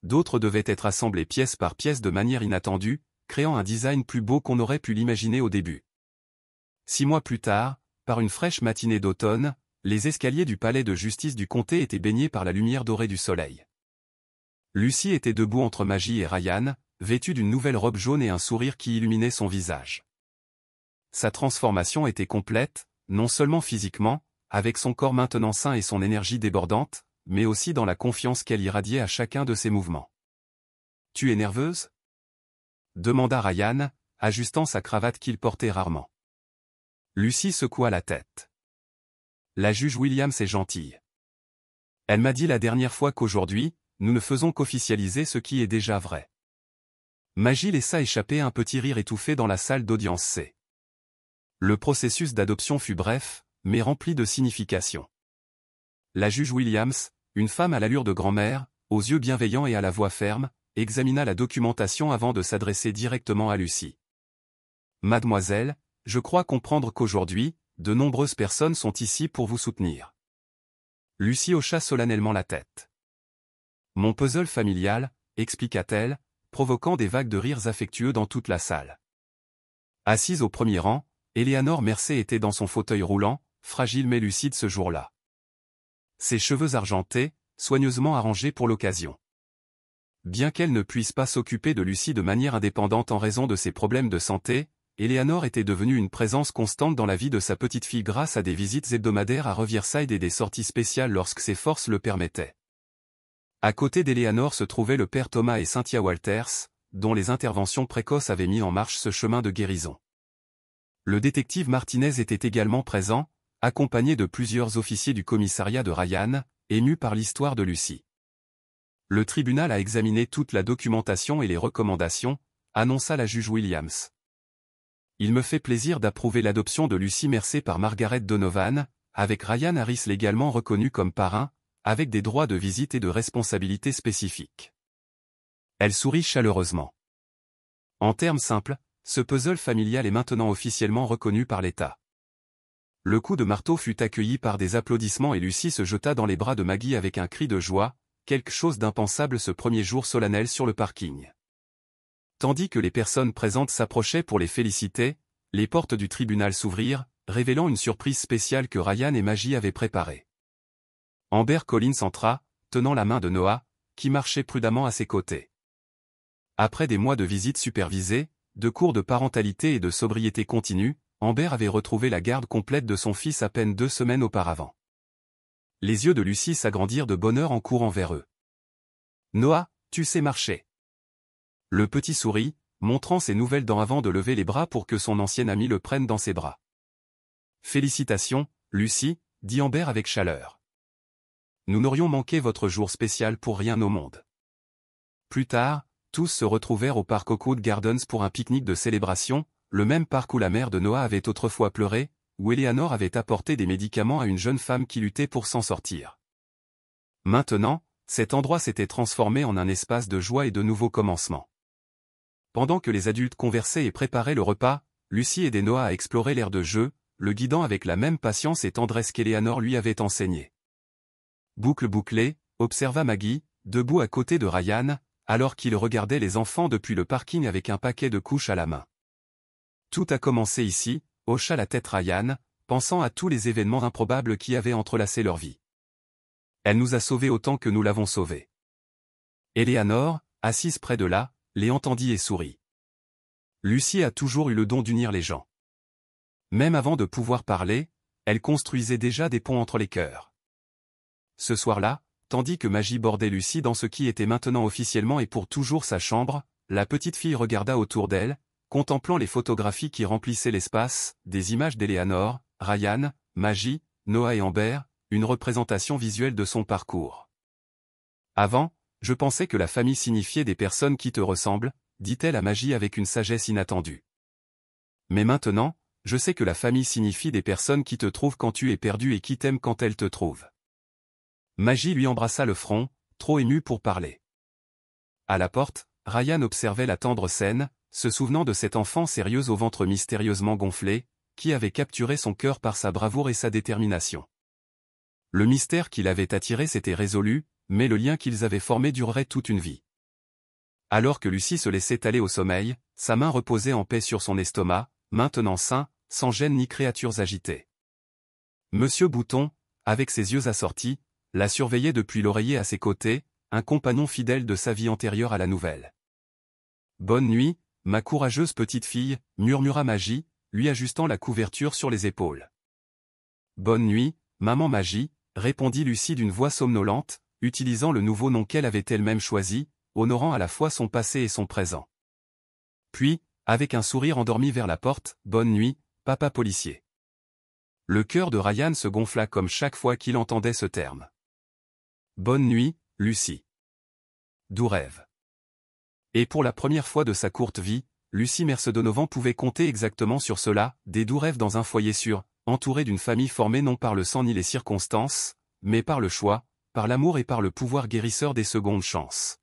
D'autres devaient être assemblés pièce par pièce de manière inattendue, créant un design plus beau qu'on aurait pu l'imaginer au début. 6 mois plus tard, par une fraîche matinée d'automne, les escaliers du palais de justice du comté étaient baignés par la lumière dorée du soleil. Lucie était debout entre Magie et Ryan, vêtue d'une nouvelle robe jaune et un sourire qui illuminait son visage. Sa transformation était complète, non seulement physiquement, avec son corps maintenant sain et son énergie débordante, mais aussi dans la confiance qu'elle irradiait à chacun de ses mouvements. « Tu es nerveuse ?» demanda Ryan, ajustant sa cravate qu'il portait rarement. Lucie secoua la tête. La juge Williams est gentille. Elle m'a dit la dernière fois qu'aujourd'hui, nous ne faisons qu'officialiser ce qui est déjà vrai. Magie laissa échapper un petit rire étouffé dans la salle d'audience C. Le processus d'adoption fut bref, mais rempli de signification. La juge Williams, une femme à l'allure de grand-mère, aux yeux bienveillants et à la voix ferme, examina la documentation avant de s'adresser directement à Lucie. « Mademoiselle, je crois comprendre qu'aujourd'hui, de nombreuses personnes sont ici pour vous soutenir. » Lucie hocha solennellement la tête. « Mon puzzle familial, » expliqua-t-elle, provoquant des vagues de rires affectueux dans toute la salle. Assise au premier rang, Eleanor Mercey était dans son fauteuil roulant, fragile mais lucide ce jour-là. Ses cheveux argentés, soigneusement arrangés pour l'occasion. Bien qu'elle ne puisse pas s'occuper de Lucie de manière indépendante en raison de ses problèmes de santé, Eleanor était devenue une présence constante dans la vie de sa petite fille grâce à des visites hebdomadaires à Riverside et des sorties spéciales lorsque ses forces le permettaient. À côté d'Eleanor se trouvaient le père Thomas et Cynthia Walters, dont les interventions précoces avaient mis en marche ce chemin de guérison. Le détective Martinez était également présent, accompagné de plusieurs officiers du commissariat de Ryan, émus par l'histoire de Lucie. Le tribunal a examiné toute la documentation et les recommandations, annonça la juge Williams. Il me fait plaisir d'approuver l'adoption de Lucie Mercey par Margaret Donovan, avec Ryan Harris légalement reconnu comme parrain, avec des droits de visite et de responsabilités spécifiques. Elle sourit chaleureusement. En termes simples, ce puzzle familial est maintenant officiellement reconnu par l'État. Le coup de marteau fut accueilli par des applaudissements et Lucie se jeta dans les bras de Maggie avec un cri de joie, quelque chose d'impensable ce premier jour solennel sur le parking. Tandis que les personnes présentes s'approchaient pour les féliciter, les portes du tribunal s'ouvrirent, révélant une surprise spéciale que Ryan et Magie avaient préparée. Amber Collins entra, tenant la main de Noah, qui marchait prudemment à ses côtés. Après des mois de visites supervisées, de cours de parentalité et de sobriété continue, Amber avait retrouvé la garde complète de son fils à peine 2 semaines auparavant. Les yeux de Lucie s'agrandirent de bonheur en courant vers eux. « Noah, tu sais marcher. » Le petit sourit, montrant ses nouvelles dents avant de lever les bras pour que son ancien ami le prenne dans ses bras. « Félicitations, Lucie, dit Amber avec chaleur. Nous n'aurions manqué votre jour spécial pour rien au monde. » Plus tard, tous se retrouvèrent au parc Oakwood Gardens pour un pique-nique de célébration, le même parc où la mère de Noah avait autrefois pleuré, où Eleanor avait apporté des médicaments à une jeune femme qui luttait pour s'en sortir. Maintenant, cet endroit s'était transformé en un espace de joie et de nouveaux commencements. Pendant que les adultes conversaient et préparaient le repas, Lucy aidait Noah à explorer l'aire de jeu, le guidant avec la même patience et tendresse qu'Eleanor lui avait enseigné. Boucle bouclée, observa Maggie, debout à côté de Ryan, alors qu'il regardait les enfants depuis le parking avec un paquet de couches à la main. Tout a commencé ici, hocha la tête Ryan, pensant à tous les événements improbables qui avaient entrelacé leur vie. Elle nous a sauvés autant que nous l'avons sauvée. Eleanor, assise près de là, les entendit et sourit. Lucy a toujours eu le don d'unir les gens. Même avant de pouvoir parler, elle construisait déjà des ponts entre les cœurs. Ce soir-là, tandis que Maggie bordait Lucy dans ce qui était maintenant officiellement et pour toujours sa chambre, la petite fille regarda autour d'elle, contemplant les photographies qui remplissaient l'espace, des images d'Eleanor, Ryan, Maggie, Noah et Amber, une représentation visuelle de son parcours. Avant, je pensais que la famille signifiait des personnes qui te ressemblent, dit-elle à Maggie avec une sagesse inattendue. Mais maintenant, je sais que la famille signifie des personnes qui te trouvent quand tu es perdu et qui t'aiment quand elles te trouvent. Maggie lui embrassa le front, trop émue pour parler. À la porte, Ryan observait la tendre scène, se souvenant de cette enfant sérieuse au ventre mystérieusement gonflé, qui avait capturé son cœur par sa bravoure et sa détermination. Le mystère qui l'avait attiré s'était résolu, mais le lien qu'ils avaient formé durerait toute une vie. Alors que Lucy se laissait aller au sommeil, sa main reposait en paix sur son estomac, maintenant sain, sans gêne ni créatures agitées. Monsieur Bouton, avec ses yeux assortis, la surveillait depuis l'oreiller à ses côtés, un compagnon fidèle de sa vie antérieure à la nouvelle. « Bonne nuit, ma courageuse petite fille », murmura Maggie, lui ajustant la couverture sur les épaules. « Bonne nuit, maman Maggie », répondit Lucy d'une voix somnolente, utilisant le nouveau nom qu'elle avait elle-même choisi, honorant à la fois son passé et son présent. Puis, avec un sourire endormi vers la porte, « Bonne nuit, papa policier ». Le cœur de Ryan se gonfla comme chaque fois qu'il entendait ce terme. Bonne nuit, Lucy. Doux rêve. Et pour la première fois de sa courte vie, Lucy Mercedonovan pouvait compter exactement sur cela, des doux rêves dans un foyer sûr, entouré d'une famille formée non par le sang ni les circonstances, mais par le choix, par l'amour et par le pouvoir guérisseur des secondes chances.